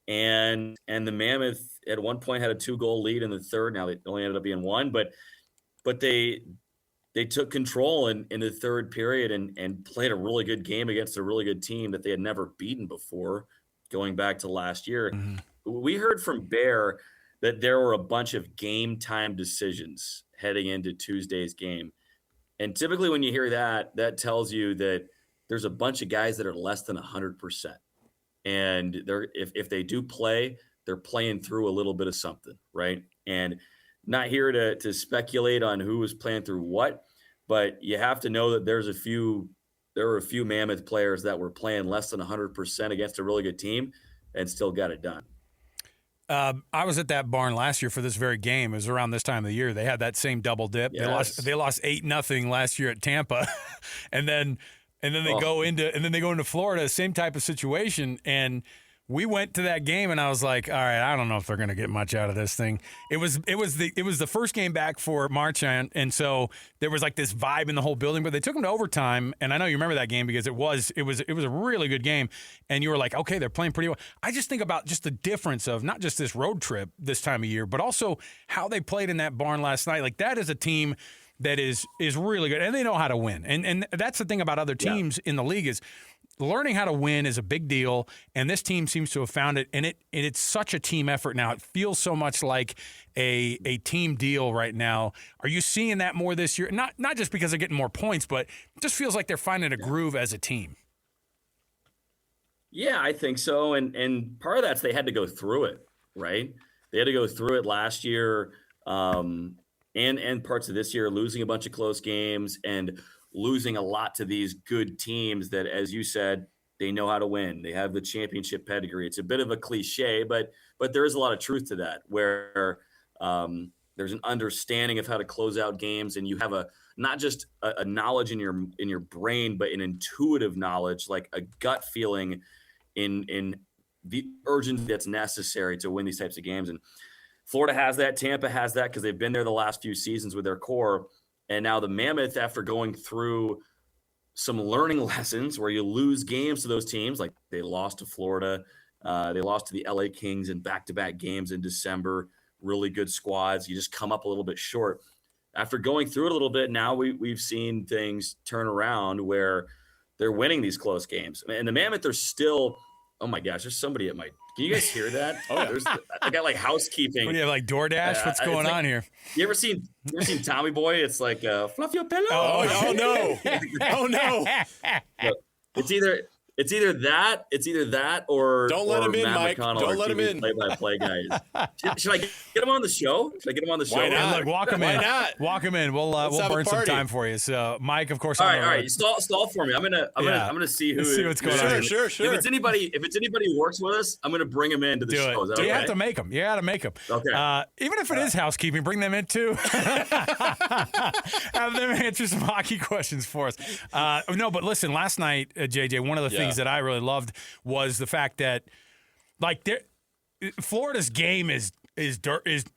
And the Mammoth at one point had a 2-goal lead in the third. Now they only ended up being 1, but they took control in the third period and played a really good game against a really good team that they had never beaten before, going back to last year. Mm-hmm. We heard from Bear that there were a bunch of game time decisions heading into Tuesday's game. And typically when you hear that, that tells you that there's a bunch of guys that are less than 100%. And if they do play, they're playing through a little bit of something, right? And not here to speculate on who was playing through what, but you have to know that there were a few Mammoth players that were playing less than 100% against a really good team and still got it done.
I was at that barn last year for this very game. It was around this time of the year. They had that same double dip.
Yes.
They lost 8-0 last year at Tampa, and then they go into Florida, same type of situation. And we went to that game, and I was like, all right, I don't know if they're going to get much out of this thing. It was the first game back for Marchand, and so there was like this vibe in the whole building. But they took them to overtime, and I know you remember that game because it was a really good game. And you were like, okay, they're playing pretty well. I just think about just the difference of not just this road trip this time of year, but also how they played in that barn last night. Like that is a team that is really good, and they know how to win. And that's the thing about other teams in the league is learning how to win is a big deal, and this team seems to have found it, and it's such a team effort now. It feels so much like a team deal right now. Are you seeing that more this year? Not just because they're getting more points, but it just feels like they're finding a groove as a team.
Yeah, I think so. And part of that's they had to go through it, right? They had to go through it last year, and parts of this year, losing a bunch of close games and losing a lot to these good teams that, as you said, they know how to win. They have the championship pedigree. It's a bit of a cliche, but there is a lot of truth to that, where there's an understanding of how to close out games, and you have not just a knowledge in your brain, but an intuitive knowledge, like a gut feeling in the urgency that's necessary to win these types of games. And Florida has that. Tampa has that because they've been there the last few seasons with their core. And now the Mammoth, after going through some learning lessons where you lose games to those teams, like they lost to Florida, they lost to the LA Kings in back-to-back games in December, really good squads. You just come up a little bit short. After going through it a little bit, now we've seen things turn around where they're winning these close games. And the Mammoth are still, oh my gosh, there's somebody at my – can you guys hear that?
Oh, yeah.
I got like housekeeping.
What do you have, like DoorDash? What's going on here?
You ever seen Tommy Boy? It's like fluff your pillow.
Oh no! Oh no!
It's either that or
Don't let him in,
Matt
Mike.
McConnell,
Don't let him in.
Play-by-play guys. Should I get him on the show?
Why not?
Look, walk him in.
Why not?
Walk him in. We'll
have a
burn some
party.
time for you. So, Mike, of course.
All right. Stall for me. I'm gonna see who.
Let's see what's going on.
Sure.
If it's anybody who works with us, I'm gonna bring him into the
Do
show.
it. You have to make them. You got to make them.
Okay.
Even if it is housekeeping, bring them in too. Have them answer some hockey questions for us. No, but listen, last night, JJ, one of the things that I really loved was the fact that, like, Florida's game is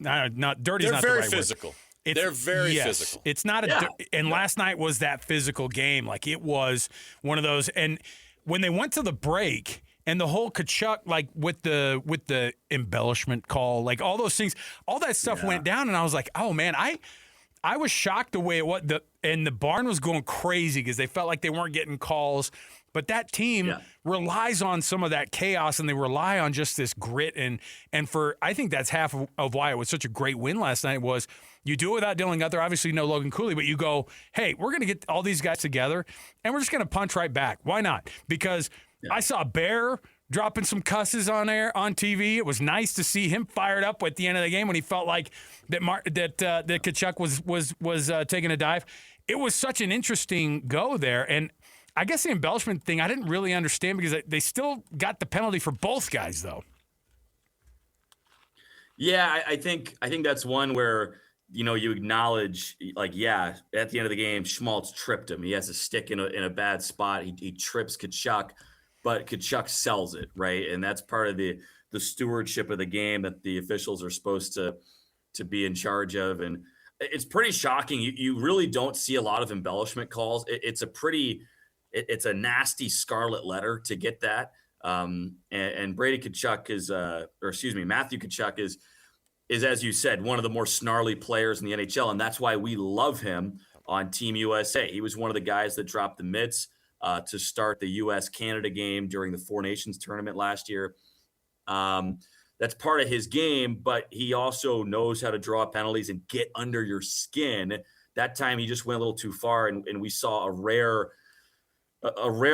not dirty.
They're
is not
very
the right
physical.
Word.
They're very physical.
It's not and last night was that physical game. Like, it was one of those. And when they went to the break and the whole Tkachuk, like with the embellishment call, like all those things, all that stuff went down, and I was like, oh man, I was shocked the way it was. And the barn was going crazy because they felt like they weren't getting calls. But that team relies on some of that chaos, and they rely on just this grit. And I think that's half of why it was such a great win last night was you do it without Dylan Gunther, obviously no Logan Cooley, but you go, hey, we're going to get all these guys together, and we're just going to punch right back. Why not? Because I saw Bear dropping some cusses on TV. It was nice to see him fired up at the end of the game when he felt like that Tkachuk was taking a dive. It was such an interesting go there, and I guess the embellishment thing I didn't really understand because they still got the penalty for both guys, though.
Yeah, I think that's one where, you acknowledge, like, at the end of the game, Schmaltz tripped him. He has a stick in a bad spot. He trips Tkachuk, but Tkachuk sells it, right? And that's part of the stewardship of the game that the officials are supposed to be in charge of. And it's pretty shocking. You really don't see a lot of embellishment calls. It's a nasty scarlet letter to get that. And Brady Tkachuk Matthew Tkachuk is, as you said, one of the more snarly players in the NHL. And that's why we love him on Team USA. He was one of the guys that dropped the mitts to start the US-Canada game during the Four Nations tournament last year. That's part of his game, but he also knows how to draw penalties and get under your skin. That time he just went a little too far, and we saw a rare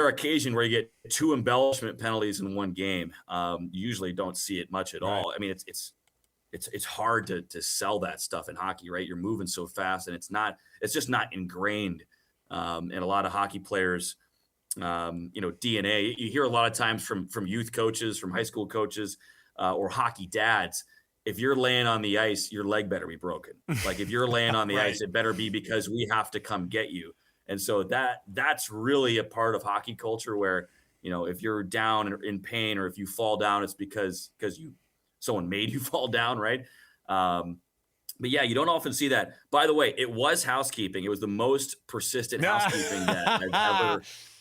occasion where you get two embellishment penalties in one game. You usually don't see it much at all. I mean, it's hard to sell that stuff in hockey, right? You're moving so fast, and it's just not ingrained in a lot of hockey players. DNA. You hear a lot of times from youth coaches, from high school coaches, or hockey dads, if you're laying on the ice, your leg better be broken. Like if you're laying on the
Right.
ice, it better be because we have to come get you. And so that's really a part of hockey culture where, if you're down in pain or if you fall down, it's because someone made you fall down, right? But yeah, you don't often see that. By the way, it was housekeeping. It was the most persistent housekeeping that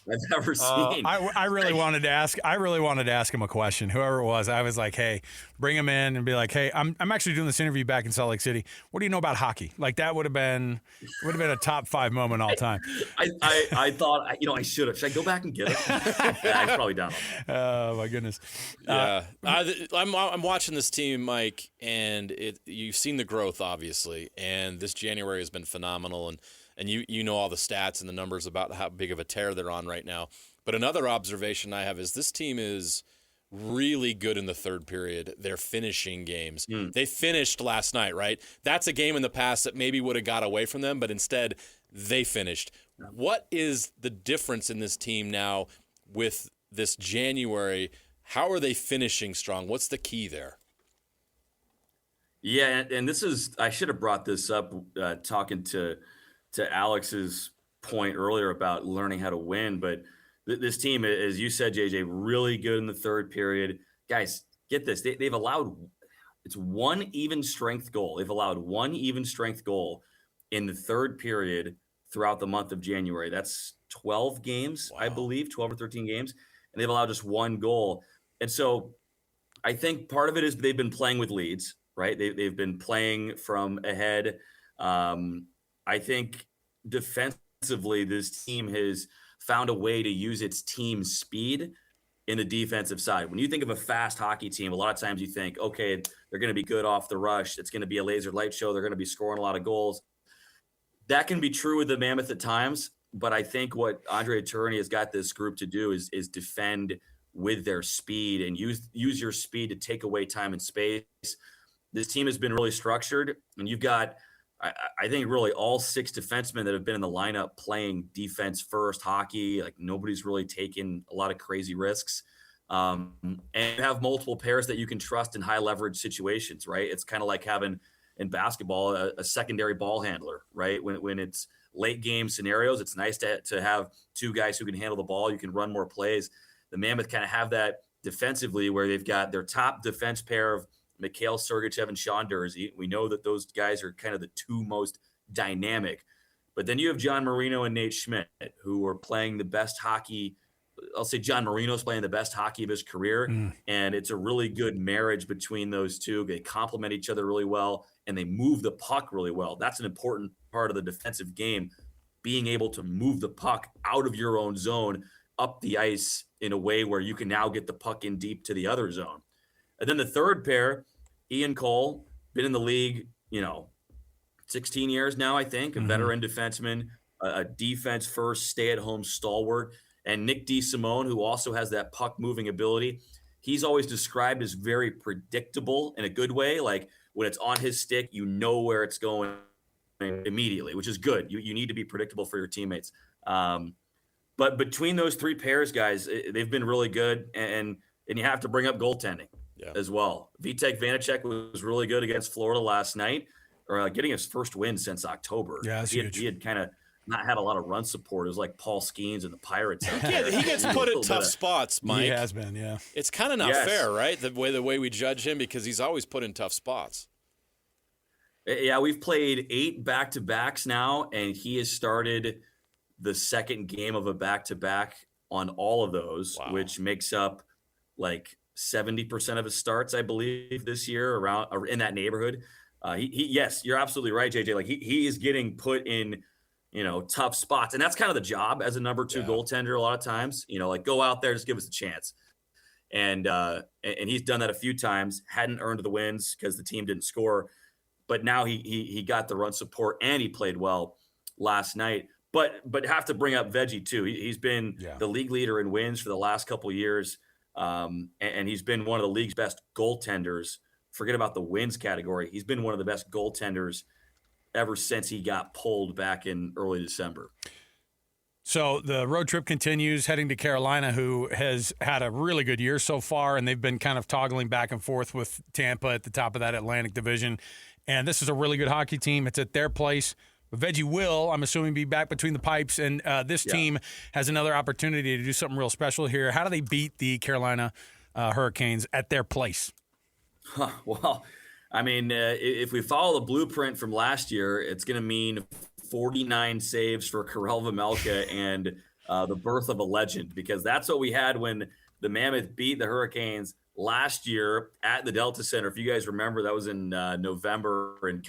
I've ever seen.
I really wanted to ask. I really wanted to ask him a question. Whoever it was, I was like, "Hey, bring him in and be like, hey, I'm actually doing this interview back in Salt Lake City. What do you know about hockey?" Like that would have been a top 5 moment all time.
I thought, I should have. Should I go back and get it? Yeah, I probably done.
Oh my goodness.
Yeah, I'm watching this team, Mike, and you've seen the growth, obviously, and this January has been phenomenal, and you know all the stats and the numbers about how big of a tear they're on right now. But another observation I have is this team is really good in the third period. They're finishing games. They finished last night, right? That's a game in the past that maybe would have got away from them, but instead they finished. What is the difference in this team now with this January? How are they finishing strong? What's the key there?
Yeah, and this is, I should have brought this up talking to Alex's point earlier about learning how to win, but this team, as you said, JJ, really good in the third period. Guys, get this. They've allowed, it's one even strength goal. They've allowed one even strength goal in the third period throughout the month of January. That's 12 games, wow. I believe, 12 or 13 games, and they've allowed just one goal. And so I think part of it is they've been playing with leads, right? They've been playing from ahead. I think defensively, this team has found a way to use its team speed in the defensive side. When you think of a fast hockey team, a lot of times you think, okay, they're going to be good off the rush. It's going to be a laser light show. They're going to be scoring a lot of goals. That can be true with the Mammoth at times, but I think what Andre Attorney has got this group to do is defend with their speed and use your speed to take away time and space. This team has been really structured, and you've got, I think, really all 6 defensemen that have been in the lineup playing defense first hockey. Like nobody's really taken a lot of crazy risks, and you have multiple pairs that you can trust in high leverage situations, right? It's kind of like having in basketball a secondary ball handler, right? When it's late game scenarios, it's nice to have 2 guys who can handle the ball. You can run more plays. The Mammoth kind of have that defensively where they've got their top defense pair of Mikhail Sergachev and Sean Dursey. We know that those guys are kind of the 2 most dynamic. But then you have John Marino and Nate Schmidt, who are playing the best hockey. I'll say John Marino's playing the best hockey of his career, and it's a really good marriage between those 2. They complement each other really well, and they move the puck really well. That's an important part of the defensive game, being able to move the puck out of your own zone up the ice in a way where you can now get the puck in deep to the other zone. And then the third pair, Ian Cole, been in the league, 16 years now, I think, a veteran defenseman, a defense-first, stay-at-home stalwart, and Nick DeSimone, who also has that puck-moving ability. He's always described as very predictable in a good way. Like when it's on his stick, you know where it's going immediately, which is good. You need to be predictable for your teammates. But between those 3 pairs, guys, they've been really good, and you have to bring up goaltending. As well. Vitek Vanacek was really good against Florida last night, or getting his first win since October.
Yeah,
he had kind of not had a lot of run support. It was like Paul Skeens and the Pirates.
He gets put in tough spots, Mike.
He has been, yeah.
It's kind of not fair, right? The way we judge him, because he's always put in tough spots.
Yeah, we've played 8 back-to-backs now, and he has started the second game of a back-to-back on all of those, which makes up like 70% of his starts, I believe, this year around or in that neighborhood. Yes, you're absolutely right, JJ. Like he is getting put in, tough spots, and that's kind of the job as a number 2 goaltender. A lot of times, like go out there, just give us a chance. And he's done that a few times. Hadn't earned the wins because the team didn't score, but now he got the run support and he played well last night. But have to bring up Veggie too. He's been the league leader in wins for the last couple of years. And he's been one of the league's best goaltenders. Forget about the wins category. He's been one of the best goaltenders ever since he got pulled back in early December.
So the road trip continues, heading to Carolina, who has had a really good year so far, and they've been kind of toggling back and forth with Tampa at the top of that Atlantic Division. And this is a really good hockey team. It's at their place. Veggie will, I'm assuming, be back between the pipes, and this team has another opportunity to do something real special here. How do they beat the Carolina Hurricanes at their place?
Well, I mean, if we follow the blueprint from last year, it's going to mean 49 saves for Karel Vejmelka and the birth of a legend, because that's what we had when the Mammoth beat the Hurricanes last year at the Delta Center. If you guys remember, that was in November, and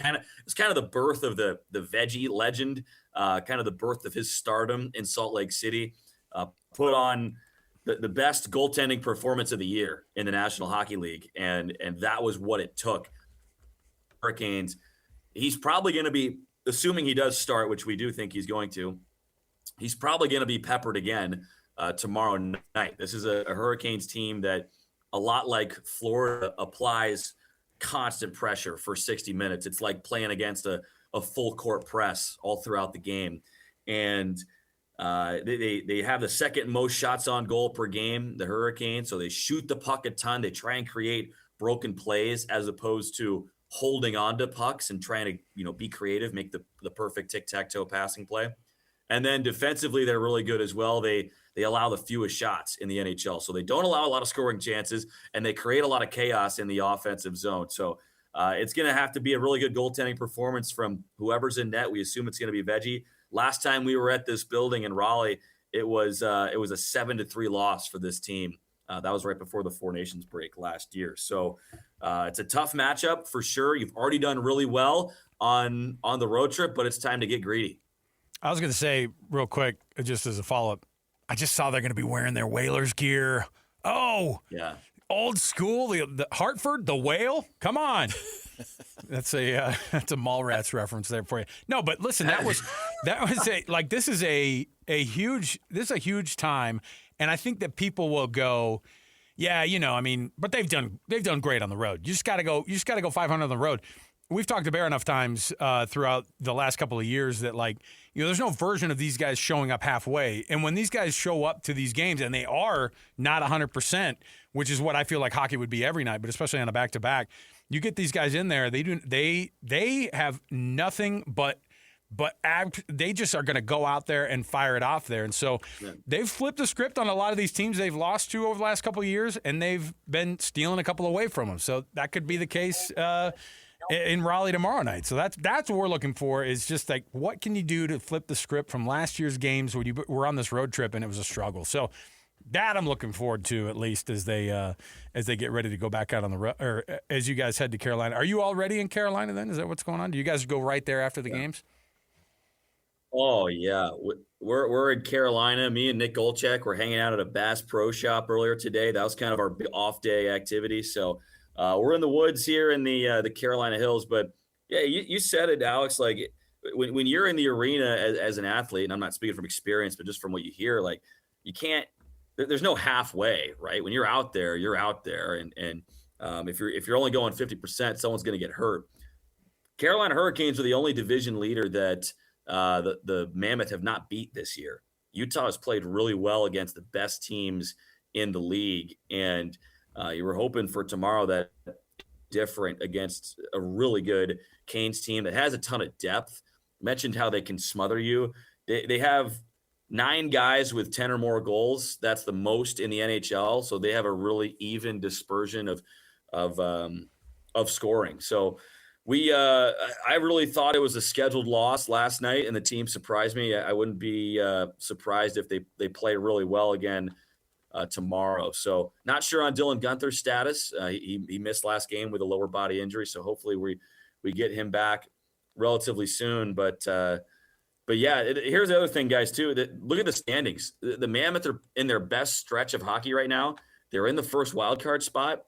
it's kind of the birth of the Veggie legend, kind of the birth of his stardom in Salt Lake City. Put on the best goaltending performance of the year in the National Hockey League, and that was what it took. Hurricanes, he's probably going to be, assuming he does start, which we do think he's going to, he's probably going to be peppered again tomorrow night. This is a Hurricanes team that, a lot like Florida, applies constant pressure for 60 minutes. It's like playing against a full court press all throughout the game. And they have the second most shots on goal per game, the Hurricanes. So they shoot the puck a ton. They try and create broken plays as opposed to holding on to pucks and trying to, be creative, make the perfect tic-tac-toe passing play. And then defensively, they're really good as well. They allow the fewest shots in the NHL. So they don't allow a lot of scoring chances, and they create a lot of chaos in the offensive zone. So it's going to have to be a really good goaltending performance from whoever's in net. We assume it's going to be Veggie. Last time we were at this building in Raleigh, it was a 7-3 loss for this team. That was right before the Four Nations break last year. So it's a tough matchup for sure. You've already done really well on the road trip, but it's time to get greedy.
I was going to say real quick, just as a follow-up, I just saw they're going to be wearing their Whalers gear. Oh, yeah, old school. The Hartford, the whale. Come on, that's a Mallrats reference there for you. No, but listen, that was this is a huge time, and I think that people will go, yeah, but they've done great on the road. You just got to go 500 on the road. We've talked to Bear enough times throughout the last couple of years that, there's no version of these guys showing up halfway. And when these guys show up to these games, and they are not 100%, which is what I feel like hockey would be every night, but especially on a back-to-back, you get these guys in there, they have nothing but they just are going to go out there and fire it off there. And so they've flipped the script on a lot of these teams they've lost to over the last couple of years, and they've been stealing a couple away from them. So that could be the case in Raleigh tomorrow night. So that's what we're looking for, is just like, what can you do to flip the script from last year's games when you were on this road trip and it was a struggle. So that I'm looking forward to, at least as they get ready to go back out on the road, or as you guys head to Carolina. Are you already in Carolina then? Is that what's going on? Do you guys go right there after the games?
Oh yeah, we're in Carolina. Me and Nick Golchek were hanging out at a Bass Pro Shop earlier today. That was kind of our off day activity. So we're in the woods here in the Carolina Hills. But yeah, you said it, Alex. Like when you're in the arena as an athlete, and I'm not speaking from experience, but just from what you hear, like you can't. There's no halfway, right? When you're out there, you're out there, and if you're only going 50%, someone's going to get hurt. Carolina Hurricanes are the only division leader that the Mammoth have not beat this year. Utah has played really well against the best teams in the league, and you were hoping for tomorrow that different against a really good Canes team that has a ton of depth. Mentioned how they can smother you. They have 9 guys with 10 or more goals. That's the most in the NHL. So they have a really even dispersion of scoring. So I really thought it was a scheduled loss last night, and the team surprised me. I wouldn't be surprised if they play really well again tomorrow. So not sure on Dylan Guenther's status. He missed last game with a lower body injury, so hopefully we get him back relatively soon. But yeah, here's the other thing, guys, too. Look at the standings. The Mammoth are in their best stretch of hockey right now. They're in the first wild card spot,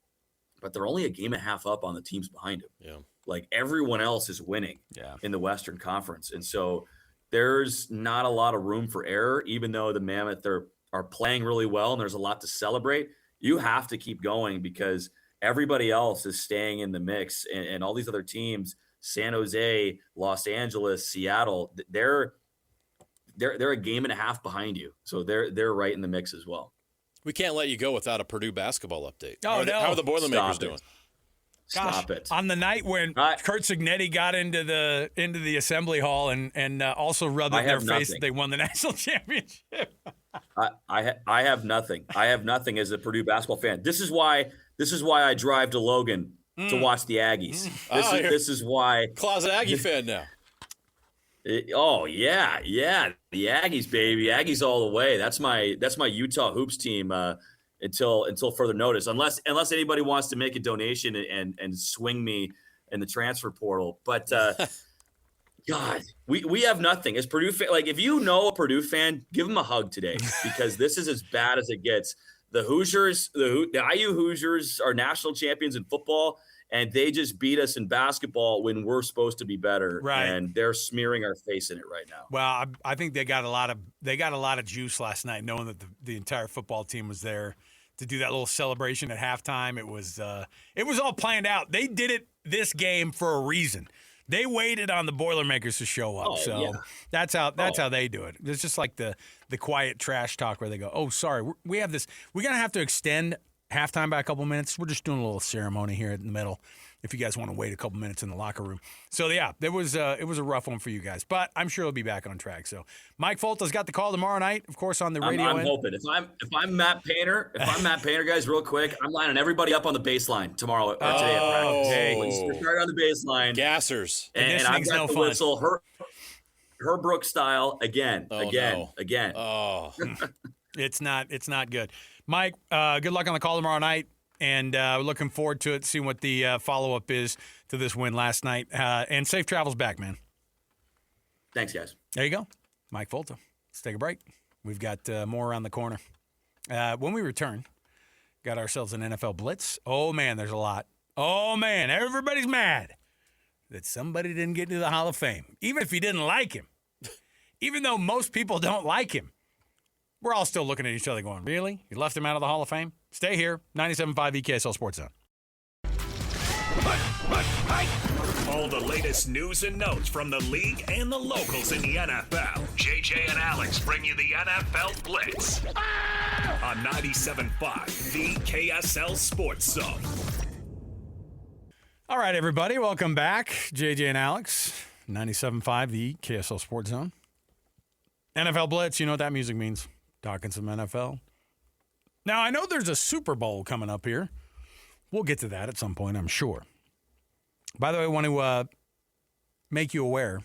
but they're only a game and a half up on the teams behind them.
Yeah.
Like everyone else is winning in the Western Conference. And so there's not a lot of room for error, even though the Mammoth are playing really well and there's a lot to celebrate. You have to keep going because everybody else is staying in the mix, and all these other teams, San Jose, Los Angeles, Seattle, they're they're a game and a half behind you, so they're right in the mix as well.
We can't let you go without a Purdue basketball update.
Oh,
How are the Boilermakers
Stop
doing?
it. Stop it.
On the night when Kurt Cignetti got into the assembly hall and also rubbed it in their face that they won the national championship.
I have nothing. I have nothing as a Purdue basketball fan. This is why I drive to Logan to watch the Aggies. This is why.
Closet Aggie fan now.
Oh yeah, the Aggies, baby, Aggies all the way. That's my Utah hoops team until further notice. Unless anybody wants to make a donation and swing me in the transfer portal. But God, we have nothing as Purdue fan. Like if you know a Purdue fan, give them a hug today because this is as bad as it gets. The Hoosiers, the IU Hoosiers are national champions in football. And they just beat us in basketball when we're supposed to be better,
right?
And they're smearing our face in it right now.
Well, I think they got a lot of juice last night, knowing that the entire football team was there to do that little celebration at halftime. It was all planned out. They did it this game for a reason. They waited on the Boilermakers to show up. That's how they do it. It's just like the quiet trash talk where they go, "Oh, sorry, we have this. We're gonna have to extend halftime by a couple minutes. We're just doing a little ceremony here in the middle if you guys want to wait a couple minutes in the locker room." So, yeah, it was a rough one for you guys. But I'm sure it'll be back on track. So, Mike Folta's got the call tomorrow night, of course, on the radio.
I'm hoping. If I'm Matt Painter, guys, real quick, I'm lining everybody up on the baseline tomorrow or today at practice. Hey, start on the baseline.
Gassers.
And I've got the whistle, her Brooks style, again.
Oh.
It's not good. Mike, good luck on the call tomorrow night, and we're looking forward to it, seeing what the follow-up is to this win last night. And safe travels back, man.
Thanks, guys.
There you go. Mike Folta. Let's take a break. We've got more around the corner. When we return, got ourselves an NFL Blitz. Oh, man, there's a lot. Oh, man, everybody's mad that somebody didn't get into the Hall of Fame, even if you didn't like him. Even though most people don't like him. We're all still looking at each other going, really? You left him out of the Hall of Fame? Stay here. 97.5 KSL Sports Zone.
All the latest news and notes from the league and the locals in the NFL. JJ and Alex bring you the NFL Blitz on 97.5, the KSL Sports Zone.
All right, everybody. Welcome back. JJ and Alex, 97.5, the KSL Sports Zone. NFL Blitz, you know what that music means. Talking some NFL. Now, I know there's a Super Bowl coming up here. We'll get to that at some point, I'm sure. By the way, I want to make you aware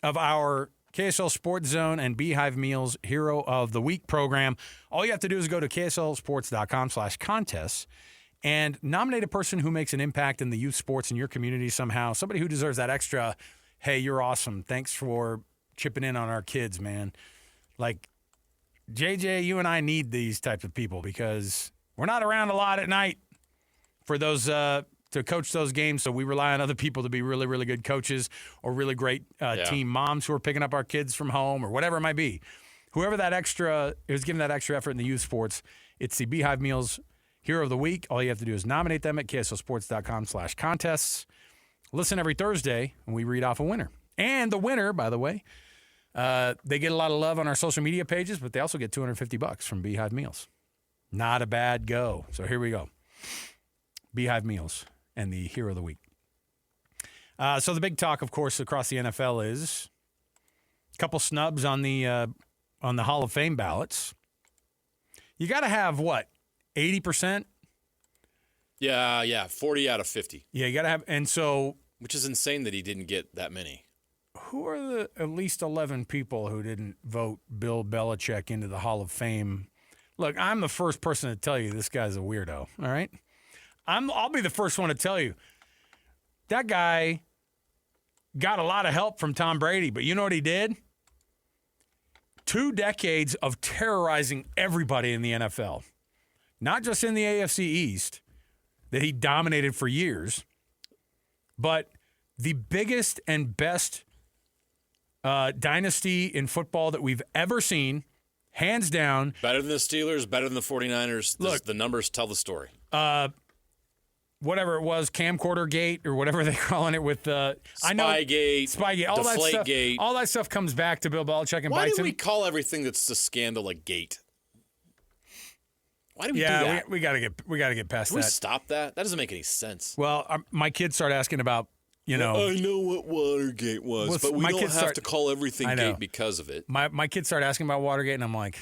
of our KSL Sports Zone and Beehive Meals Hero of the Week program. All you have to do is go to kslsports.com/contests and nominate a person who makes an impact in the youth sports in your community somehow. Somebody who deserves that extra, hey, you're awesome. Thanks for chipping in on our kids, man. Like, JJ, you and I need these types of people because we're not around a lot at night for those to coach those games. So we rely on other people to be really, really good coaches or really great team moms who are picking up our kids from home or whatever it might be. Whoever that extra is giving that extra effort in the youth sports, it's the Beehive Meals Hero of the Week. All you have to do is nominate them at kslsports.com/contests. Listen every Thursday when we read off a winner. And the winner, by the way, they get a lot of love on our social media pages, but they also get $250 from Beehive Meals. Not a bad go. So here we go. Beehive Meals and the Hero of the Week. So the big talk, of course, across the NFL is a couple snubs on the Hall of Fame ballots. You got to have, what, 80%?
Yeah, 40 out of 50.
Yeah, you got to have, and so.
Which is insane that he didn't get that many.
Who are the at least 11 people who didn't vote Bill Belichick into the Hall of Fame? Look, I'm the first person to tell you this guy's a weirdo, all right? I'll be the first one to tell you. That guy got a lot of help from Tom Brady, but you know what he did? 2 decades of terrorizing everybody in the NFL. Not just in the AFC East, that he dominated for years, but the biggest and best dynasty in football that we've ever seen, hands down.
Better than the Steelers, better than the 49ers. Look, the numbers tell the story.
whatever it was, camcorder gate or whatever they're calling it with Spygate, all that stuff. All that stuff comes back to Bill Belichick and
Why
bites
do
him.
we call everything that's a scandal a gate? Why do we do that?
we got to get past
Can
that.
we stop that? That doesn't make any sense.
Well, my kids start asking about,
I know what Watergate was, but we don't have to call everything gate because of it.
My kids start asking about Watergate, and I'm like,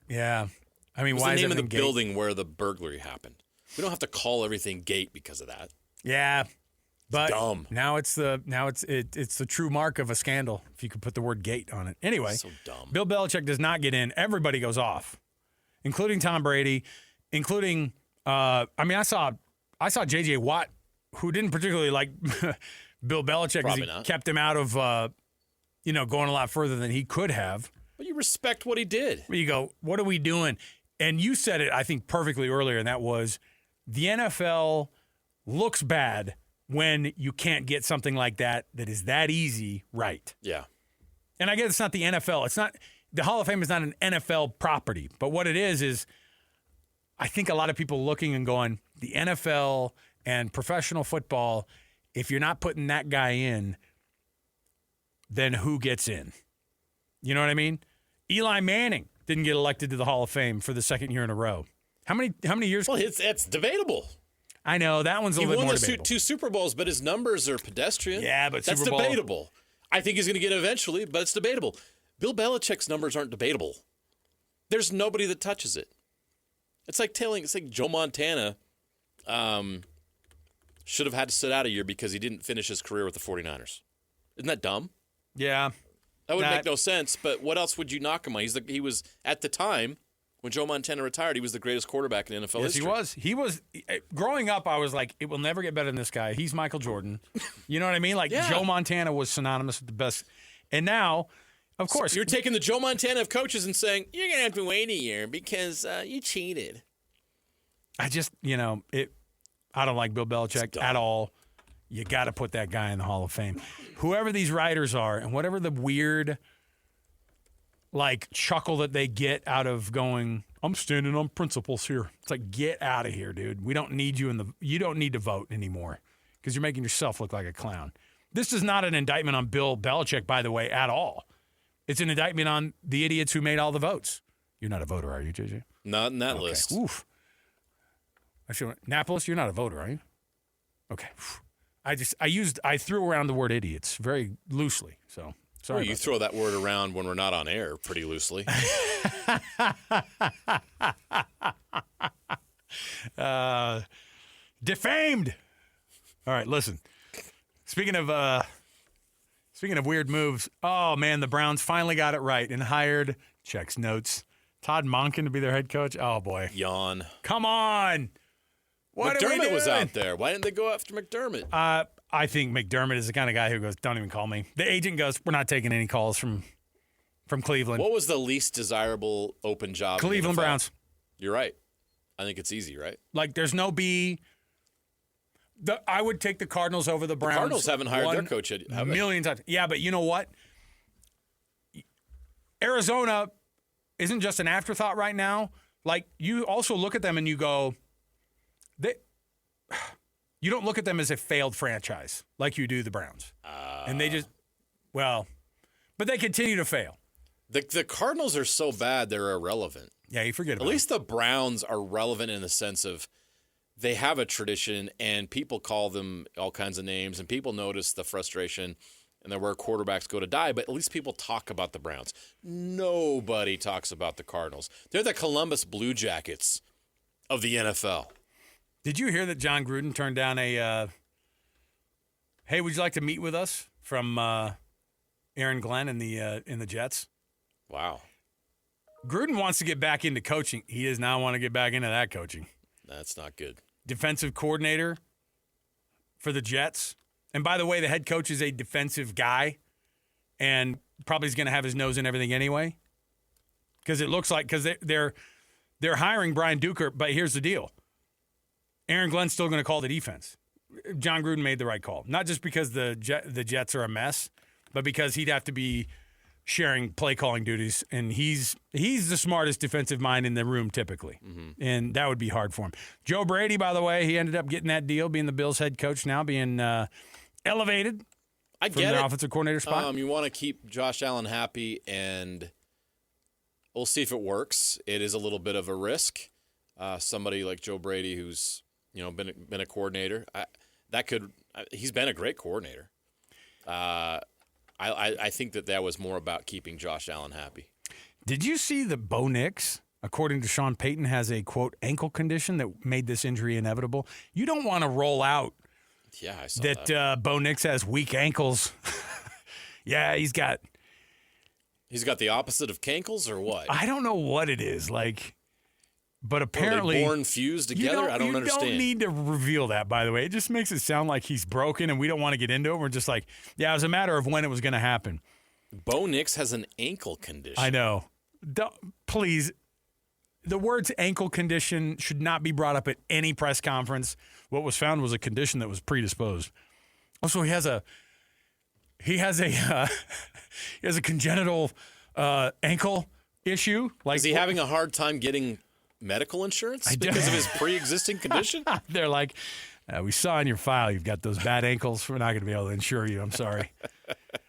yeah. I mean,
What's
why
the
is
name of the
everything gate?
building where the burglary happened? We don't have to call everything gate because of that.
Yeah, but
dumb.
Now it's the true mark of a scandal if you could put the word gate on it. Anyway,
So dumb.
Bill Belichick does not get in. Everybody goes off, including Tom Brady, including I saw J.J. Watt, who didn't particularly like Bill Belichick because he kept him out of going a lot further than he could have.
But you respect what he did.
But you go, what are we doing? And you said it, I think, perfectly earlier, and that was the NFL looks bad when you can't get something like that is that easy right.
Yeah.
And I guess it's not the NFL. It's not the Hall of Fame is not an NFL property. But what it is I think a lot of people looking and going, the NFL and professional football, if you're not putting that guy in, then who gets in? You know what I mean? Eli Manning didn't get elected to the Hall of Fame for the second year in a row. How many years?
Well, it's debatable.
I know that one's a little bit more debatable.
He won two Super Bowls, but his numbers are pedestrian.
Yeah, but
that's
Super Bowl...
debatable. I think he's going to get it eventually, but it's debatable. Bill Belichick's numbers aren't debatable. There's nobody that touches it. It's like Joe Montana should have had to sit out a year because he didn't finish his career with the 49ers. Isn't that dumb?
Yeah.
That would make no sense, but what else would you knock him on? He was, at the time, when Joe Montana retired, he was the greatest quarterback in NFL history.
Yes, he was. Growing up, I was like, it will never get better than this guy. He's Michael Jordan. You know what I mean? Like, yeah. Joe Montana was synonymous with the best. And now, of course.
So you're taking the Joe Montana of coaches and saying, you're going to have to wait a year because you cheated.
I just, I don't like Bill Belichick at all. You got to put that guy in the Hall of Fame. Whoever these writers are and whatever the weird, chuckle that they get out of going, I'm standing on principles here. It's like, get out of here, dude. We don't need you you don't need to vote anymore because you're making yourself look like a clown. This is not an indictment on Bill Belichick, by the way, at all. It's an indictment on the idiots who made all the votes. You're not a voter, are you, JJ?
Not in that list.
Oof. Napolis, you're not a voter, are you? Okay. I threw around the word idiots very loosely. So sorry.
You throw that word around when we're not on air pretty loosely.
Defamed. All right, listen. Speaking of weird moves, oh man, the Browns finally got it right and hired checks notes Todd Monken to be their head coach. Oh boy.
Yawn.
Come on. What
McDermott was out there. Why didn't they go after McDermott?
I think McDermott is the kind of guy who goes, don't even call me. The agent goes, we're not taking any calls from Cleveland.
What was the least desirable open job?
Cleveland Browns.
You're right. I think it's easy, right?
There's no B. I would take the Cardinals over the Browns.
The Cardinals haven't hired their coach yet.
A million times. Yeah, but you know what? Arizona isn't just an afterthought right now. You also look at them and you go, you don't look at them as a failed franchise like you do the Browns. And they just, but they continue to fail.
The Cardinals are so bad, they're irrelevant.
Yeah, you forget about it.
At least the Browns are relevant in the sense of they have a tradition and people call them all kinds of names and people notice the frustration and they're where quarterbacks go to die, but at least people talk about the Browns. Nobody talks about the Cardinals. They're the Columbus Blue Jackets of the NFL.
Did you hear that John Gruden turned down a, hey, would you like to meet with us from Aaron Glenn in the Jets?
Wow.
Gruden wants to get back into coaching. He does not want to get back into that coaching.
That's not good.
Defensive coordinator for the Jets. And by the way, the head coach is a defensive guy and probably is going to have his nose in everything anyway. Because it looks like, because they're hiring Brian Duker, but here's the deal. Aaron Glenn's still going to call the defense. John Gruden made the right call. Not just because the Jets are a mess, but because he'd have to be sharing play calling duties, and he's the smartest defensive mind in the room typically, and that would be hard for him. Joe Brady, by the way, he ended up getting that deal, being the Bills head coach now, being elevated
I
from
get
the
it.
offensive coordinator spot.
You want to keep Josh Allen happy, and we'll see if it works. It is a little bit of a risk. Somebody like Joe Brady, who's been a coordinator, he's been a great coordinator. I think that was more about keeping Josh Allen happy.
Did you see that Bo Nix, according to Sean Payton, has a, quote, ankle condition that made this injury inevitable? You don't want to roll out
Yeah, I saw that.
Bo Nix has weak ankles. Yeah, he's got
the opposite of cankles or what?
I don't know what it is, but apparently
Are they born fused together? I don't understand.
You don't need to reveal that, by the way. It just makes it sound like he's broken, and we don't want to get into it. We're just like, yeah, it was a matter of when it was going to happen.
Bo Nix has an ankle condition.
I know. Please, the words ankle condition should not be brought up at any press conference. What was found was a condition that was predisposed. Also, he has a congenital ankle issue.
Is he having a hard time getting medical insurance because of his pre-existing condition?
They're like, we saw in your file you've got those bad ankles. We're not going to be able to insure you. I'm sorry.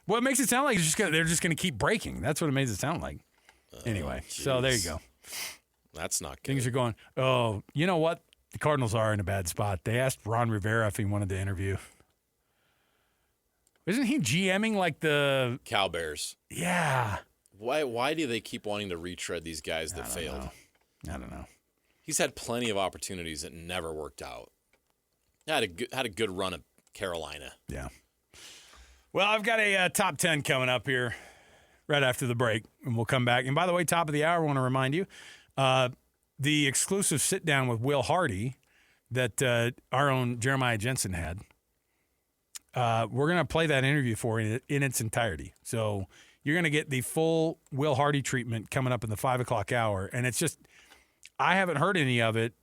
Well, it makes it sound like they're just going to keep breaking. That's what it makes it sound like. Anyway, so there you go.
That's not good.
Things are going, oh, you know what? The Cardinals are in a bad spot. They asked Ron Rivera if he wanted to interview. Isn't he GMing like the
Cow Bears?
Yeah.
Why do they keep wanting to retread these guys that failed?
I don't know.
He's had plenty of opportunities that never worked out. Had a good run at Carolina.
Yeah. Well, I've got a top 10 coming up here right after the break, and we'll come back. And by the way, top of the hour, I want to remind you, the exclusive sit-down with Will Hardy that our own Jeremiah Jensen had, we're going to play that interview for you in its entirety. So you're going to get the full Will Hardy treatment coming up in the 5 o'clock hour. And it's just, I haven't heard any of it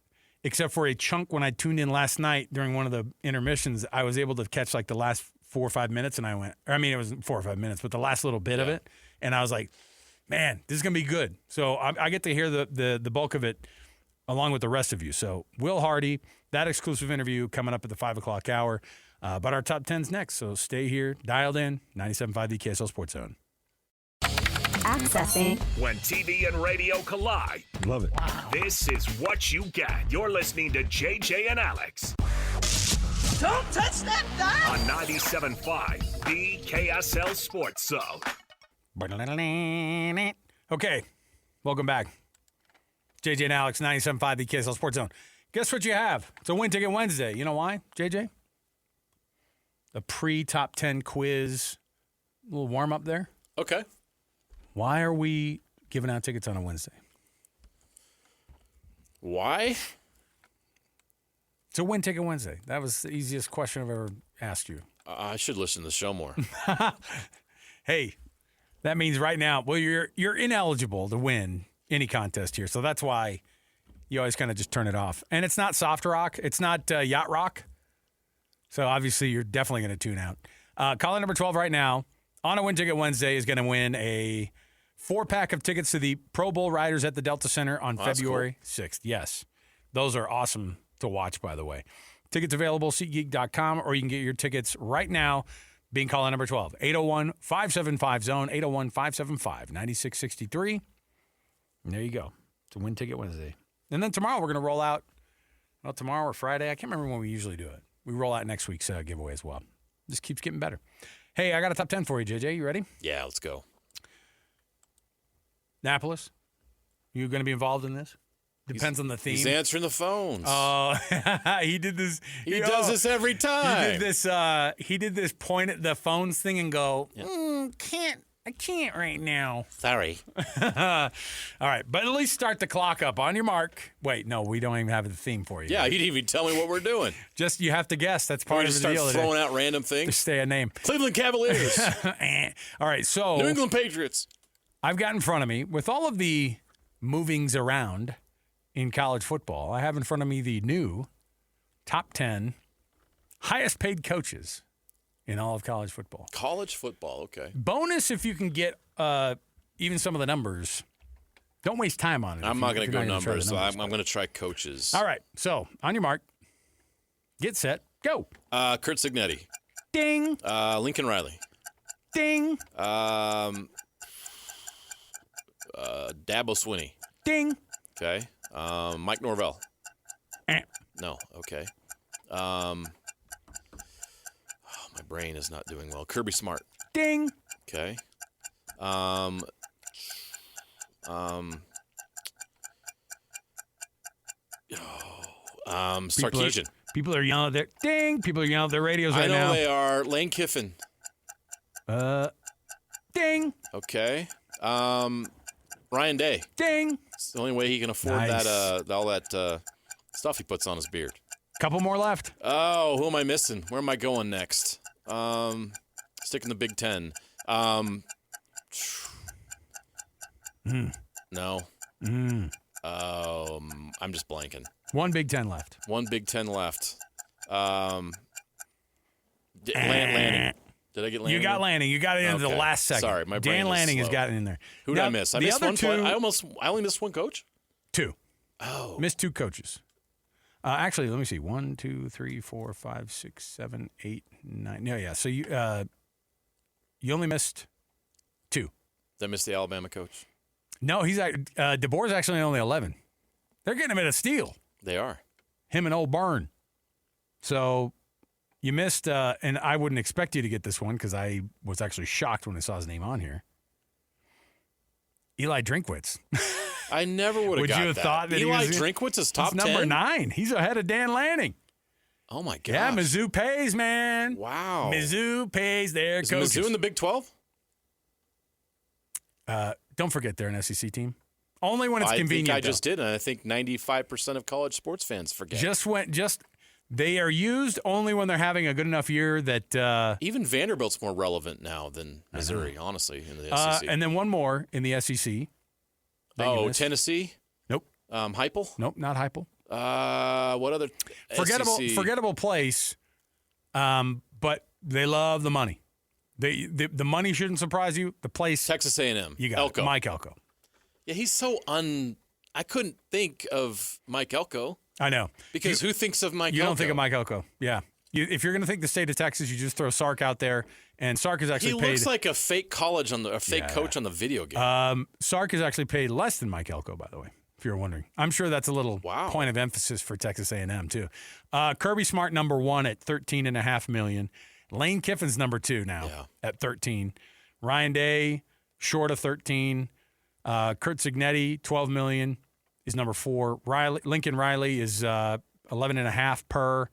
except for a chunk when I tuned in last night during one of the intermissions. I was able to catch like the last 4 or 5 minutes, and it was 4 or 5 minutes, but the last little bit of it. And I was like, man, this is going to be good. So I get to hear the bulk of it along with the rest of you. So Will Hardy, that exclusive interview coming up at the 5 o'clock hour. But our top 10's next. So stay here, dialed in, 97.5 the KSL Sports Zone.
Accessing.
When TV and radio collide.
Love it.
Wow. This is what you get. You're listening to JJ and Alex.
Don't touch that dial.
On 97.5, the KSL Sports Zone.
Okay, welcome back. JJ and Alex, 97.5 the KSL Sports Zone. Guess what you have? It's a Win Ticket Wednesday. You know why, JJ? A pre-top 10 quiz, a little warm-up there.
Okay.
Why are we giving out tickets on a Wednesday?
Why?
It's a Win Ticket Wednesday. That was the easiest question I've ever asked you.
I should listen to the show more.
Hey, that means right now, well, you're ineligible to win any contest here. So that's why you always kind of just turn it off. And it's not soft rock. It's not yacht rock. So obviously you're definitely going to tune out. Caller number 12 right now on a Win Ticket Wednesday is going to win a 4-pack of tickets to the Pro Bowl Riders at the Delta Center on February 6th. Yes. Those are awesome to watch, by the way. Tickets available, SeatGeek.com, or you can get your tickets right now being caller number 12. 801-575-ZONE, 801-575-9663. And there you go. It's a Win Ticket Wednesday. And then tomorrow we're going to roll out, well, tomorrow or Friday. I can't remember when we usually do it. We roll out next week's giveaway as well. Just keeps getting better. Hey, I got a top 10 for you, JJ. You ready?
Yeah, let's go.
Annapolis, you going to be involved in this? Depends on the theme.
He's answering the phones.
Oh, he did this.
He does this every time.
He did this point at the phones thing and go, I can't right now.
Sorry.
All right, but at least start the clock up on your mark. Wait, no, we don't even have the theme for you.
Yeah, you didn't even tell me what we're doing.
Just you have to guess. That's part of the deal.
Start throwing out random things.
Just stay a name.
Cleveland Cavaliers.
All right, so
New England Patriots.
I've got in front of me, with all of the movings around in college football, I have in front of me the new top 10 highest paid coaches in all of college football.
College football, okay.
Bonus if you can get even some of the numbers. Don't waste time on it.
I'm not going to go numbers, so I'm going to try coaches.
All right. So, on your mark, get set, go.
Curt Cignetti.
Ding.
Lincoln Riley.
Ding.
Dabo Swinney.
Ding.
Okay. Mike Norvell. No. Okay. My brain is not doing well. Kirby Smart.
Ding.
Okay. Sarkisian.
People are yelling at their ding. People are yelling at their radios right now.
I know they are. Lane Kiffin.
Ding.
Okay. Ryan Day.
Ding.
It's the only way he can afford
Nice.
all that stuff he puts on his beard.
Couple more left.
Oh, who am I missing? Where am I going next? Stick in the Big Ten. No. I'm just blanking.
One Big Ten left.
One Big Ten left. Lanning. Did I get Lanning?
You got Lanning. You got it into the last second.
Sorry, my brain
Dan
is
Lanning has
slow.
gotten in there.
Who did I miss? I missed
other
one
two,
play. I only missed one coach?
Two.
Oh.
Missed two coaches. Actually, let me see. 1, 2, 3, 4, 5, 6, 7, 8, 9. No, yeah. So you only missed two.
Did I miss the Alabama coach?
No, he's DeBoer's actually only 11. They're getting him at a steal.
They are.
Him and old Byrne. So you missed, and I wouldn't expect you to get this one because I was actually shocked when I saw his name on here. Eli Drinkwitz.
I never would have got that.
Would you have thought that
Eli
he was
Drinkwitz is top 10?
number 9. He's ahead of Dan Lanning.
Oh, my God.
Yeah, Mizzou pays, man.
Wow.
Mizzou pays their
Is
coaches.
Mizzou in the Big 12?
Don't forget they're an SEC team. Only when it's convenient.
I think I just did, and I think 95% of college sports fans forget.
They are used only when they're having a good enough year that
even Vanderbilt's more relevant now than Missouri, honestly, in the SEC.
and then one more in the SEC.
Tennessee?
Nope.
Heupel?
Nope, not Heupel.
What other
Forgettable place, but they love the money. The money shouldn't surprise you. The place,
Texas A&M.
you got
Elko.
it. Mike Elko.
Yeah, he's so I couldn't think of Mike Elko.
I know.
Because who thinks of Mike Elko?
You don't think of Mike Elko. Yeah. If you're going to think the state of Texas, you just throw Sark out there, and Sark is actually paid.
He looks like a fake coach on the video game.
Sark is actually paid less than Mike Elko, by the way, if you're wondering. I'm sure that's a little
Wow.
point of emphasis for Texas A&M too. Kirby Smart number 1 at $13.5 million. Lane Kiffin's number 2 now at 13. Ryan Day short of 13. Curt Cignetti $12 million is number 4. Lincoln Riley is 11.5 per.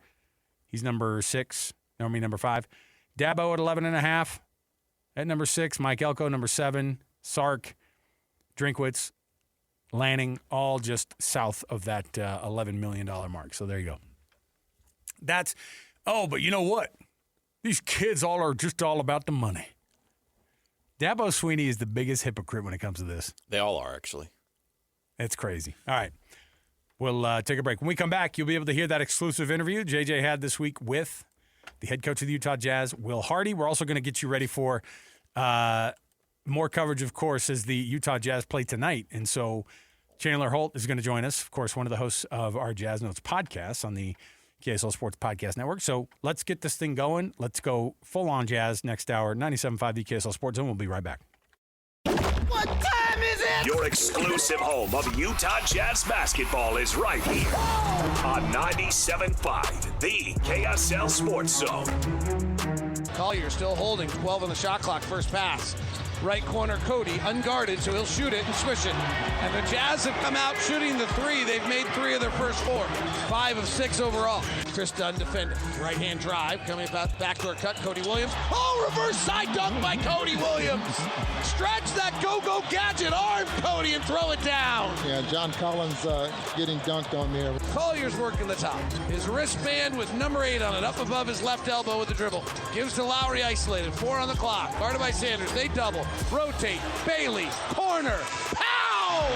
He's number 5. Dabo at 11.5 at number 6. Mike Elko number 7. Sark, Drinkwitz, Lanning, all just south of that $11 million mark. So there you go. But you know what? These kids are just all about the money. Dabo Swinney is the biggest hypocrite when it comes to this.
They all are, actually.
It's crazy. All right. We'll take a break. When we come back, you'll be able to hear that exclusive interview JJ had this week with the head coach of the Utah Jazz, Will Hardy. We're also going to get you ready for more coverage, of course, as the Utah Jazz play tonight. And so Chandler Holt is going to join us, of course, one of the hosts of our Jazz Notes podcast on the KSL Sports Podcast Network. So let's get this thing going. Let's go full-on Jazz next hour. 97.5 the KSL Sports Zone. We'll be right back.
What time is it?
Your exclusive home of Utah Jazz basketball is right here on 97.5, the KSL Sports Zone.
Collier still holding 12 on the shot clock. First pass. Right corner, Cody, unguarded, so he'll shoot it and swish it. And the Jazz have come out shooting the 3. They've made 3 of their first 4. 5 of 6 overall. Chris Dunn defending. Right-hand drive, coming about backdoor cut, Cody Williams. Oh, reverse side dunk by Cody Williams. Stretch that go-go gadget arm, Cody, and throw it down.
Yeah, John Collins getting dunked on there.
Collier's working the top. His wristband with number 8 on it, up above his left elbow with the dribble. Gives to Lowry isolated, 4 on the clock. Guarded by Sanders, they double. Rotate, Bailey, corner, pow!